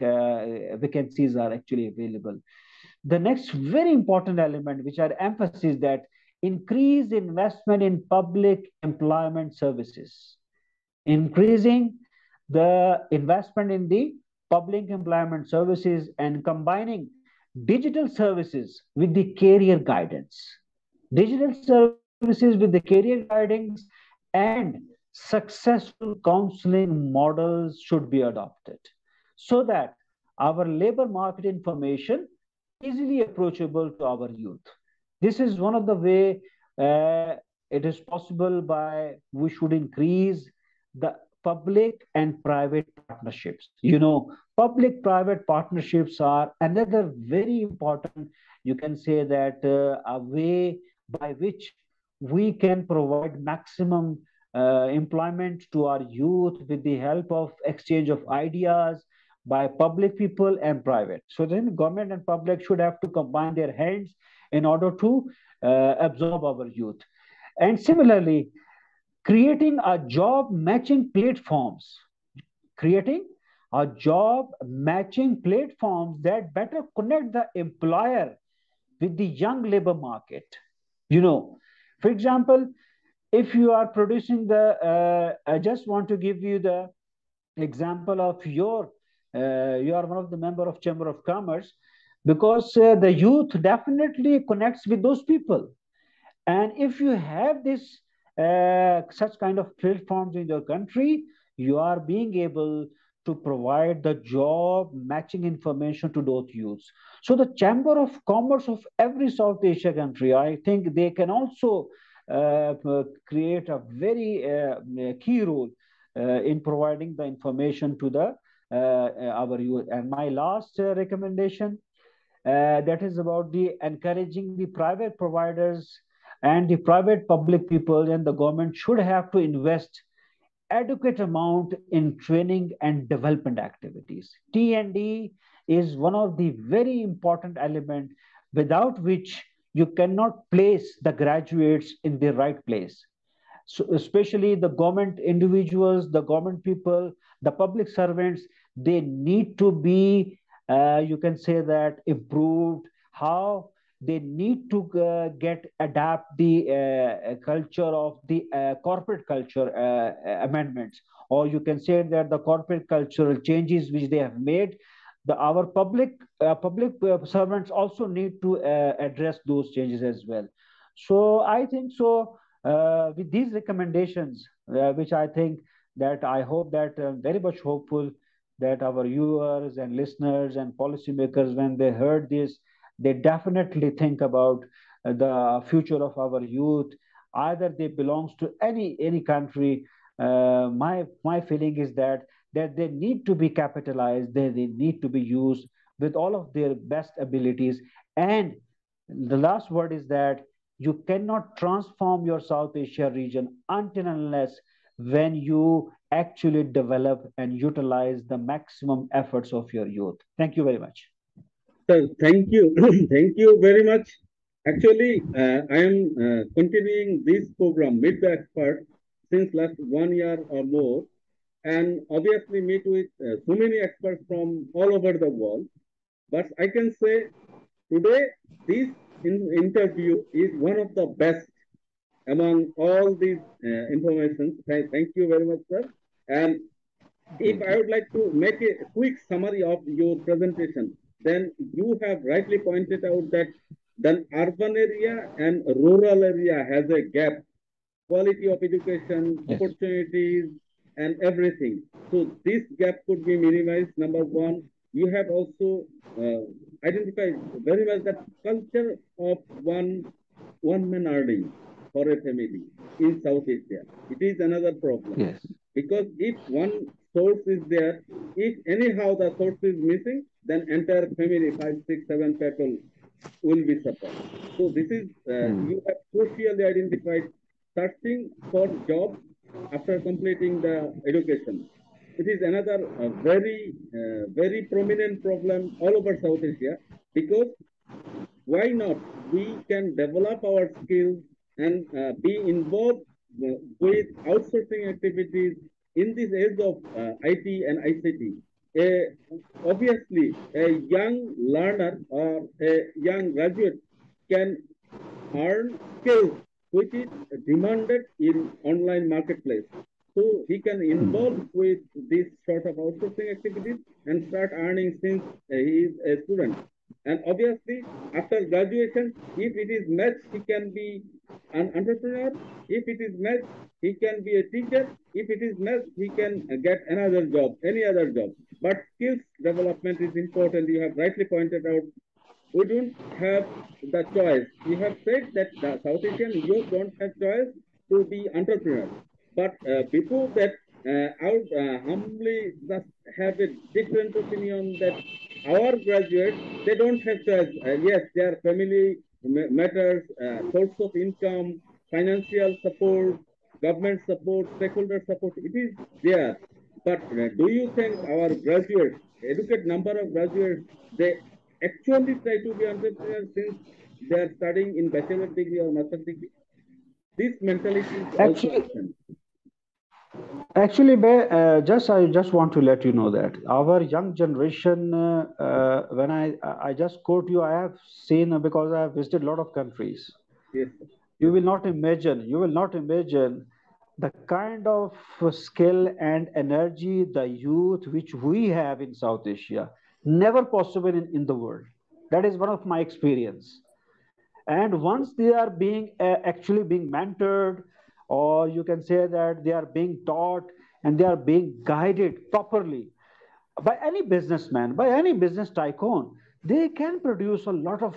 vacancies are actually available. The next very important element which are emphasis, that increase investment in public employment services. Increasing the investment in the public employment services and combining digital services with the career guidance. Digital services with the career guidance and successful counseling models should be adopted, so that our labor market information easily approachable to our youth. This is one of the way it is possible. By we should increase the public and private partnerships. You know, public private partnerships are another very important, you can say that a way by which we can provide maximum employment to our youth with the help of exchange of ideas by public people and private. So then government and public should have to combine their hands in order to absorb our youth. And similarly, creating a job matching platforms, creating a job matching platforms that better connect the employer with the young labor market. You know, for example, if you are producing the I just want to give you the example of your you are one of the member of Chamber of Commerce, because the youth definitely connects with those people. And if you have this such kind of platforms in your country, you are being able to provide the job matching information to those youths. So the Chamber of Commerce of every South Asia country, I think they can also create a very key role in providing the information to the our youth. And my last recommendation, that is about the encouraging the private providers and the private public people, and the government should have to invest adequate amount in training and development activities. T&D is one of the very important element without which you cannot place the graduates in the right place. So especially the government individuals, the government people, the public servants, they need to be, you can say that, improved. How they need to get adapt the culture of the corporate culture amendments, or you can say that the corporate cultural changes which they have made. The our public servants also need to address those changes as well. So I think so, with these recommendations, which I think that I hope that very much hopeful that our viewers and listeners and policymakers, when they heard this, They definitely think about the future of our youth. Either they belongs to any country. My feeling is that they need to be capitalized. They need to be used with all of their best abilities. And the last word is that you cannot transform your South Asia region until and unless when you actually develop and utilize the maximum efforts of your youth. Thank you very much. So thank you, thank you very much. Actually, I am continuing this program with the expert since last 1 year or more, and obviously meet with so many experts from all over the world. But I can say today this interview is one of the best among all these information. Thank you very much, sir. And if Thank I you. would like to make a quick summary of your presentation, then you have rightly pointed out that the urban area and rural area has a gap, quality of education, Yes. opportunities, and everything. So this gap could be minimized. Number one, you have also uh, identified very well that culture of one man earning for a family in South Asia. It is another problem Yes. because if one source is there, if anyhow the source is missing, then entire family, five, six, seven people will be suffer. So this is Hmm. you have crucially identified searching for jobs after completing the education. It is another very prominent problem all over South Asia because why not? We can develop our skills and be involved with outsourcing activities in this age of IT and ICT. Obviously, a young learner or a young graduate can earn skills which is demanded in online marketplace. So he can involve Hmm. with this sort of outsourcing activities and start earning since he is a student. And obviously, after graduation, if it is matched, he can be an entrepreneur. If it is matched, he can be a teacher. If it is matched, he can get another job, any other job. But skills development is important. You have rightly pointed out we don't have the choice. You have said that the South Asian youth don't have choice to be entrepreneurs. But before that, I would humbly just have a different opinion that our graduates, they don't have choice. Yes, their family matters, source of income, financial support, government support, stakeholder support, it is there. But do you think our graduates, educate number of graduates, they actually try to be entrepreneurs since they are studying in bachelor degree or master degree? This mentality is also Actually, absent. just I just want to let you know that our young generation, when I just quote you, I have seen because I have visited a lot of countries. Yes, sir. You will not imagine the kind of skill and energy the youth which we have in South Asia, never possible in the world. That is one of my experience. And once they are being actually being mentored, or you can say that they are being taught and they are being guided properly by any businessman, by any business tycoon, they can produce a lot of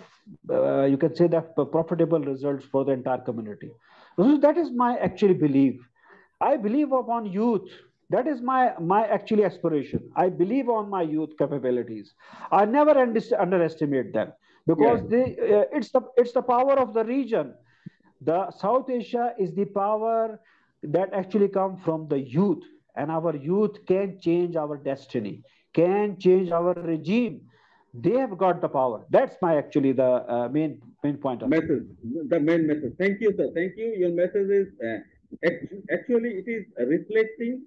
you can say that profitable results for the entire community. So that is my actually belief. I believe upon youth. That is my actually aspiration. I believe on my youth capabilities. I never underestimate them Yeah, because it's the power of the region. The South Asia is the power that actually come from the youth, and our youth can change our destiny, can change our regime. They have got the power. That's my actually the main point of view. message, the main message. Thank you, sir. Thank you. Your message is actually it is reflecting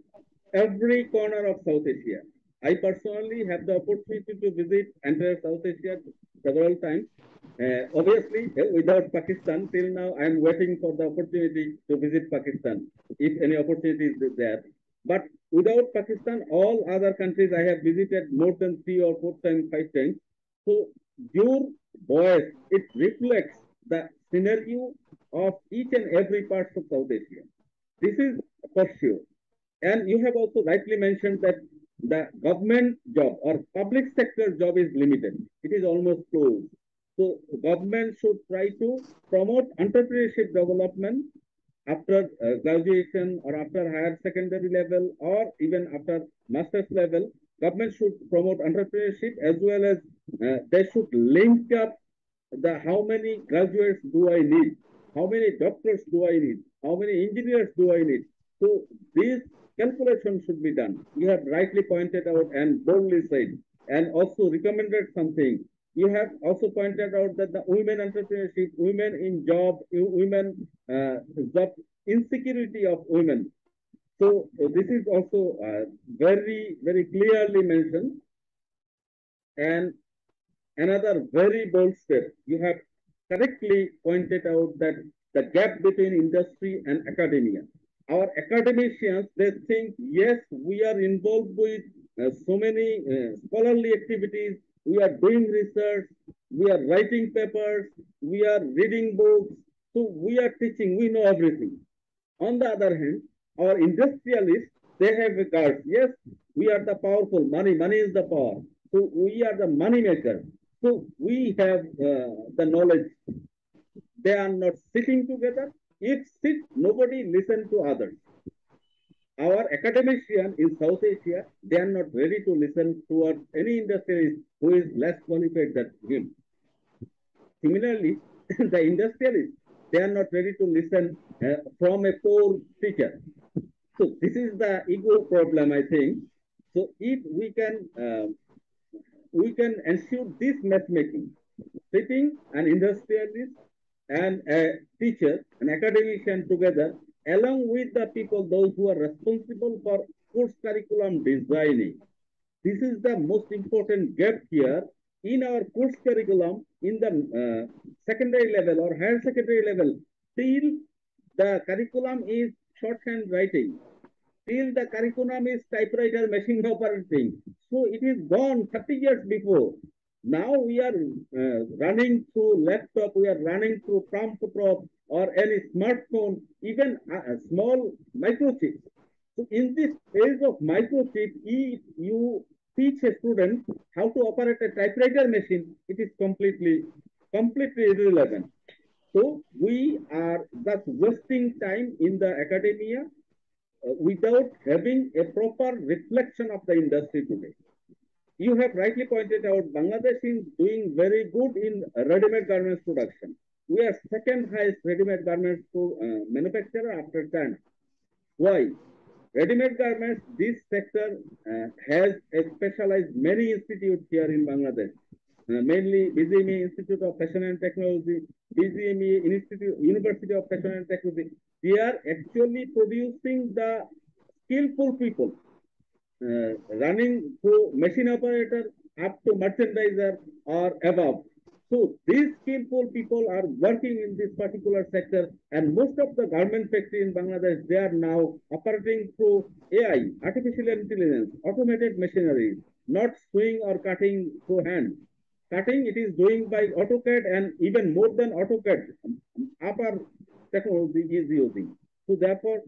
every corner of South Asia. I personally have the opportunity to visit entire South Asia several times. Obviously, without Pakistan, till now I am waiting for the opportunity to visit Pakistan, if any opportunity is there. But without Pakistan, all other countries I have visited more than 3 or 4 times, 5 times. So your voice, it reflects the scenario of each and every part of South Asia. This is for sure. And you have also rightly mentioned that the government job or public sector job is limited. It is almost closed. So government should try to promote entrepreneurship development after graduation or after higher secondary level or even after master's level. Government should promote entrepreneurship as well as they should link up the how many graduates do I need, how many doctors do I need, how many engineers do I need. So these calculations should be done. You have rightly pointed out and boldly said, and also recommended something. You have also pointed out that the women entrepreneurship, women in job, women job insecurity of women. So this is also very clearly mentioned. And another very bold step, you have correctly pointed out that the gap between industry and academia. Our academicians, they think, yes, we are involved with so many scholarly activities, we are doing research, we are writing papers, we are reading books, so we are teaching, we know everything. On the other hand, our industrialists, they have regards. Yes, we are the powerful. Money is the power. So we are the money maker. So we have the knowledge. They are not sitting together. If sit, nobody listen to others. Our academician in South Asia, they are not ready to listen towards any industrialist who is less qualified than him. Similarly, the industrialists, they are not ready to listen from a poor teacher. So this is the ego problem, I think. So if we can ensure this matchmaking, sitting an industrialist and a teacher, an academician together, along with the people, those who are responsible for course curriculum designing. This is the most important gap here in our course curriculum in the secondary level or higher secondary level. Till the curriculum is shorthand writing, till the curriculum is typewriter machine operating. So it is gone 30 years before. Now we are running through laptop, we are running through prompt prop or any smartphone, even small microchips. So in this age of microchip, if you teach a student how to operate a typewriter machine, it is completely irrelevant. So we are just wasting time in the academia without having a proper reflection of the industry today. You have rightly pointed out Bangladesh is doing very good in ready-made garments production. We are second highest ready-made garments manufacturer after China. Why? Ready-made garments, this sector has a specialized many institutes here in Bangladesh. Mainly BGME Institute of Fashion and Technology, BGME Institute, University of Fashion and Technology. They are actually producing the skillful people running through machine operator up to merchandiser or above. So these skillful people are working in this particular sector, and most of the garment factory in Bangladesh, they are now operating through AI, artificial intelligence, automated machinery, not sewing or cutting through hand. Cutting it is doing by AutoCAD and even more than AutoCAD, upper technology is using. So therefore,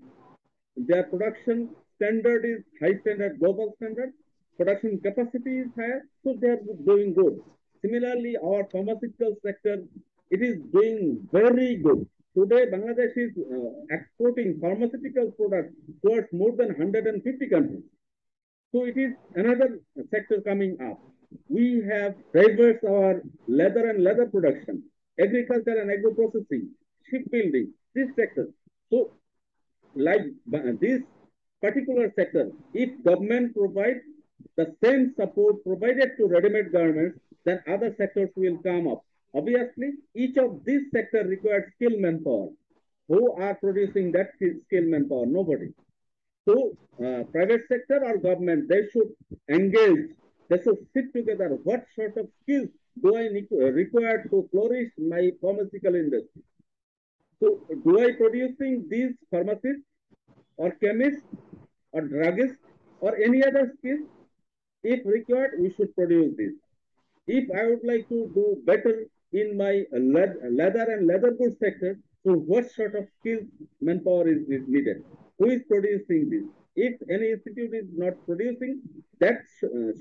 their production standard is high standard, global standard. Production capacity is higher, so they are doing good. Similarly, our pharmaceutical sector, it is doing very good. Today, Bangladesh is exporting pharmaceutical products towards more than 150 countries. So it is another sector coming up. We have diverse our leather and leather production, agriculture and agro processing, shipbuilding, this sector. So like this particular sector, if government provides the same support provided to ready-made garments, then other sectors will come up. Obviously, each of these sectors requires skilled manpower. Who are producing that skilled manpower? Nobody. So, private sector or government, they should engage. They should sit together. What sort of skills do I require to flourish my pharmaceutical industry? So, do I producing these pharmacists or chemists or druggist or any other skills? If required, we should produce this. If I would like to do better in my leather and leather goods sector, so what sort of skills manpower is needed? Who is producing this? if any institute is not producing that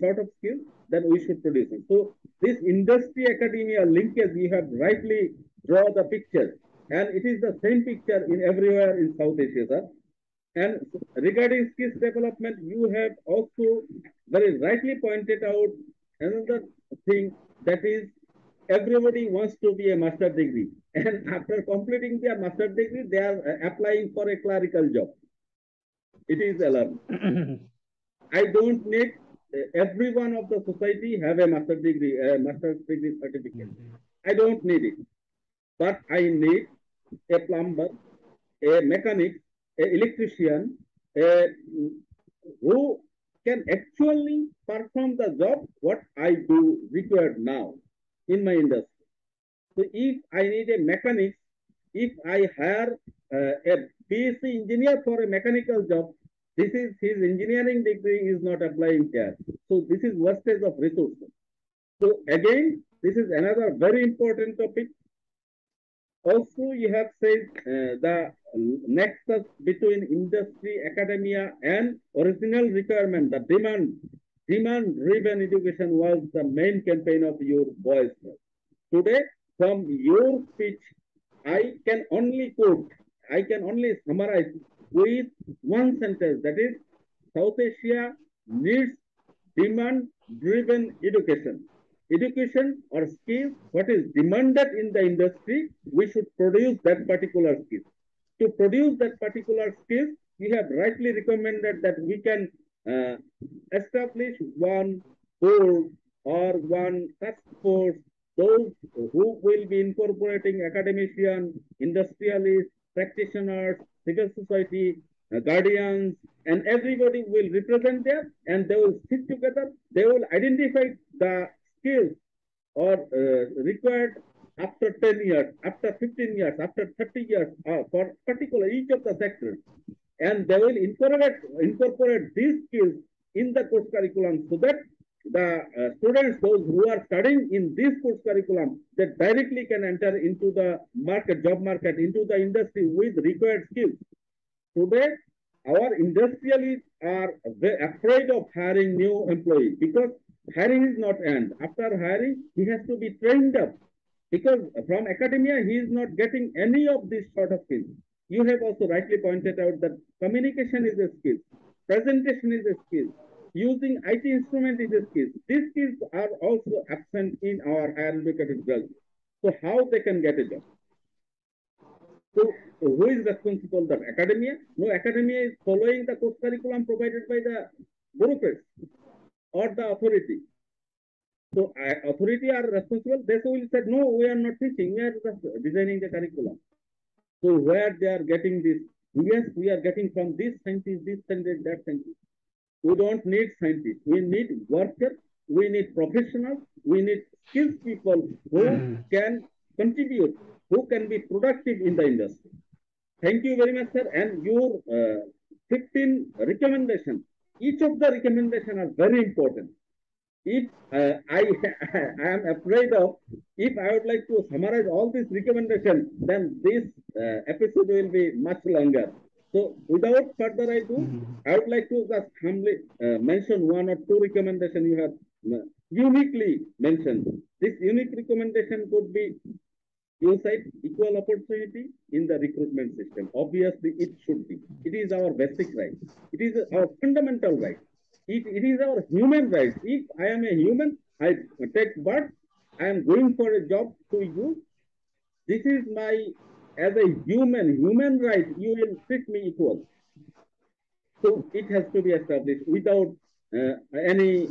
sort of skill, then we should produce it. So this industry academia linkage, you have rightly draw the picture, and it is the same picture in everywhere in South Asia, sir. And regarding skills development, you have also very rightly pointed out another thing, that is everybody wants to be a master degree. And after completing their master degree, they are applying for a clerical job. It is alarming. I don't need every one of the society have a master's degree certificate. I don't need it, but I need a plumber, a mechanic, a electrician, a, who can actually perform the job what I do required now in my industry. So if I need a mechanic, if I hire a BSc engineer for a mechanical job, this is his engineering degree is not applying here. So this is wastage of resources. So again, this is another very important topic. Also, you have said the nexus between industry, academia, and original requirement, the demand-driven education was the main campaign of your voice. Today, from your speech, I can only quote, I can only summarize with one sentence, that is, South Asia needs demand-driven education. Education or skills, what is demanded in the industry, we should produce that particular skill. To produce that particular skill, we have rightly recommended that we can uh, establish one board or one task force, those who will be incorporating academicians, industrialists, practitioners, civil society, guardians, and everybody will represent there, and they will sit together. They will identify the skills or required after 10 years, after 15 years, after 30 years, for particular each of the sectors. And they will incorporate these skills in the course curriculum, so that the students, those who are studying in this course curriculum, that directly can enter into the market, job market, into the industry with required skills. Today, our industrialists are afraid of hiring new employees, because hiring is not end. After hiring, he has to be trained up, because from academia, he is not getting any of these sort of skills. You have also rightly pointed out that communication is a skill, presentation is a skill, using IT instrument is a skill. These skills are also absent in our higher educated girls. So how they can get a job? So who is responsible? The academia? No, academia is following the course curriculum provided by the bureaucrats or the authority. So authority are responsible. They will say, no, we are not teaching. We are just designing the curriculum. So where they are getting this? Yes, we are getting from this scientist, this scientist, that scientist. We don't need scientists. We need workers. We need professionals. We need skilled people who can contribute, who can be productive in the industry. Thank you very much, sir. And your 15 recommendations, each of the recommendations are very important. If I am afraid of, if I would like to summarize all these recommendations, then this episode will be much longer. So without further ado, I would like to just humbly mention one or two recommendations you have uniquely mentioned. This unique recommendation could be, you said, equal opportunity in the recruitment system. Obviously, it should be. It is our basic right. It is our fundamental right. It is our human right. If I am a human, I take birth, I am going for a job to you. This is my, as a human right, you will treat me equal. So it has to be established without any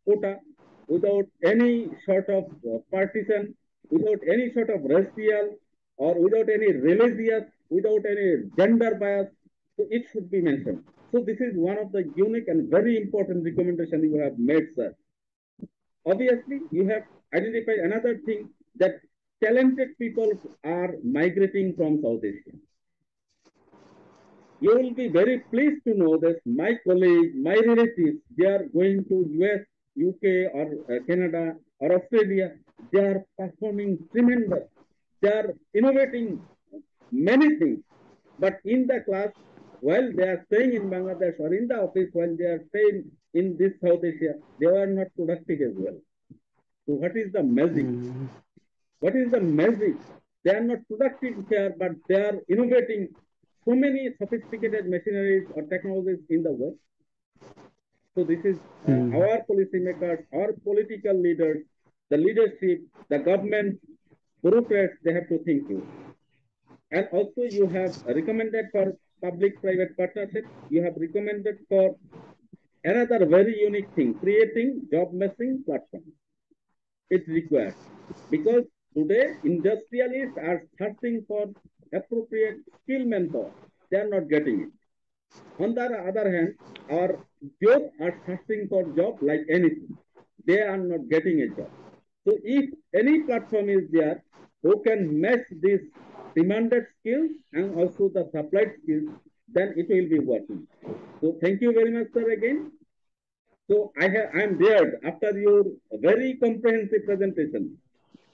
quota, without any sort of partition, without any sort of racial or without any religious, without any gender bias. So it should be mentioned. So this is one of the unique and very important recommendation you have made, sir. Obviously, you have identified another thing, that talented people are migrating from South Asia. You will be very pleased to know that my colleagues, my relatives, they are going to US, UK, or Canada, or Australia. They are performing tremendous. They are innovating many things. But in the class, while they are staying in Bangladesh or in the office, while they are staying in this South Asia, they are not productive as well. So what is the magic? Mm, What is the magic? They are not productive here, but they are innovating so many sophisticated machineries or technologies in the West. So this is mm, our policymakers, our political leaders, the leadership, the government, bureaucrats, they have to think you. And also you have recommended for public-private partnership. You have recommended for another very unique thing, creating job matching platforms. It's required because today industrialists are searching for appropriate skill manpower. They are not getting it. On the other hand, our youth are searching for job like anything. They are not getting a job. So if any platform is there who can match these demanded skills and also the supplied skills, then it will be working. So thank you very much, sir, again. So I'm there after your very comprehensive presentation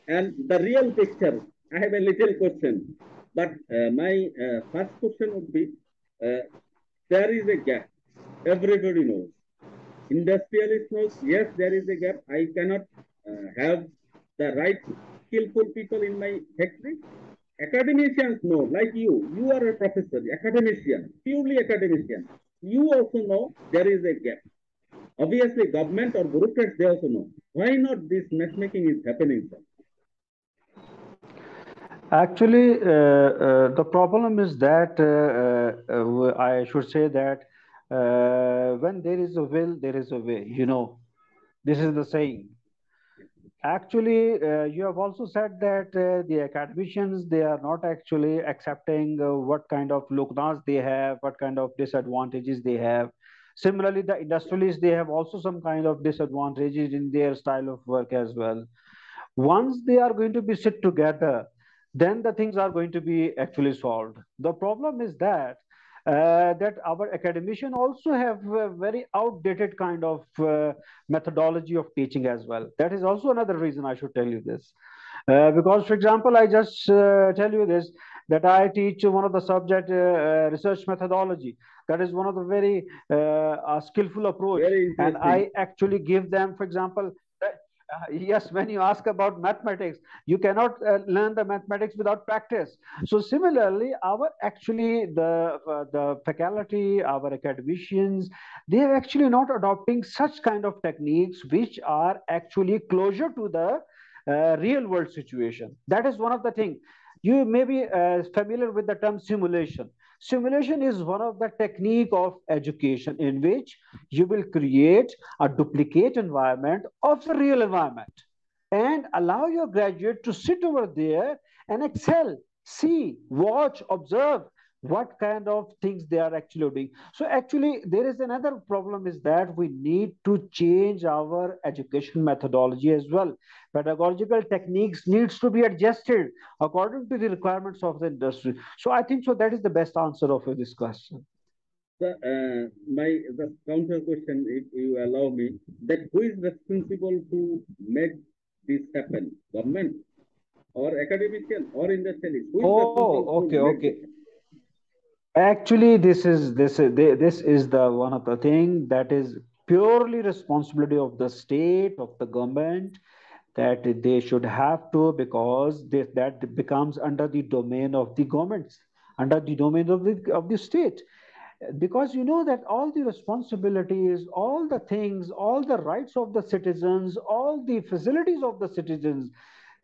and the real picture. I have a little question, but my first question would be: there is a gap. Everybody knows. Industrialist knows. Yes, there is a gap. I cannot have the right skillful people in my factory. Academicians know, like you. You are a professor, academician, purely academician. You also know there is a gap. Obviously, government or bureaucrats, they also know. Why not this matchmaking is happening, sir? Actually, the problem is that I should say that when there is a will, there is a way. This is the saying. Actually, you have also said that the academicians, they are not actually accepting what kind of lugnas they have, what kind of disadvantages they have. Similarly, the industrialists, they have also some kind of disadvantages in their style of work as well. Once they are going to be sit together, then the things are going to be actually solved. The problem is that our academician also have a very outdated kind of methodology of teaching as well. That is also another reason I should tell you this. Because, for example, I just tell you this, that I teach one of the subject research methodology. That is one of the very skillful approach, Very and interesting. I actually give them, for example, yes, when you ask about mathematics, you cannot learn the mathematics without practice. So similarly, our actually the faculty, our academicians, they are actually not adopting such kind of techniques which are actually closer to the real world situation. That is one of the things. You may be familiar with the term simulation. Simulation is one of the technique of education in which you will create a duplicate environment of the real environment and allow your graduate to sit over there and excel, see, watch, observe what kind of things they are actually doing. So actually there is another problem is that we need to change our education methodology as well. Pedagogical techniques needs to be adjusted according to the requirements of the industry. So I think so that is the best answer of this question. The counter question, if you allow me, that who is responsible to make this happen? Government or academician or industrialist? Who is Oh, responsible to okay, make okay. this happen? Actually, this is the one of the thing that is purely responsibility of the state, of the government, that they should have to, because that becomes under the domain of the governments, under the domain of the state. Because you know that all the responsibilities, all the things, all the rights of the citizens, all the facilities of the citizens,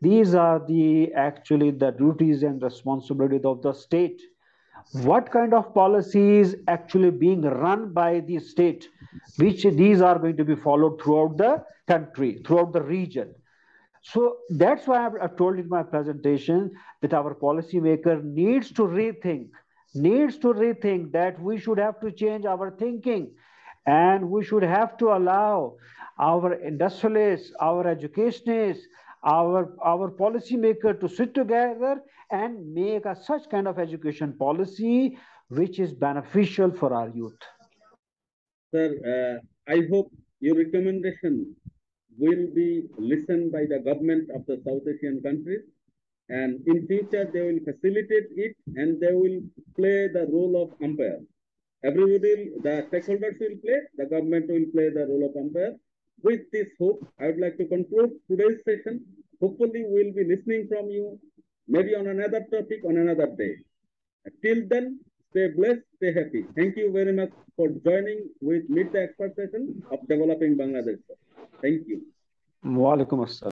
these are the actually the duties and responsibilities of the state. What kind of policies actually being run by the state, which these are going to be followed throughout the country, throughout the region. So that's why I've told in my presentation that our policymaker needs to rethink that we should have to change our thinking, and we should have to allow our industrialists, our educationists, our policymaker to sit together and make a such kind of education policy which is beneficial for our youth. Sir, I hope your recommendation will be listened by the government of the South Asian countries, and in future they will facilitate it and they will play the role of umpire. Everybody, the stakeholders will play, the government will play the role of umpire. With this hope, I would like to conclude today's session. Hopefully, we'll be listening from you, maybe on another topic on another day. Till then, stay blessed, stay happy. Thank you very much for joining with Meet the Expert session of Developing Bangladesh. Thank you. Walaikum assalam.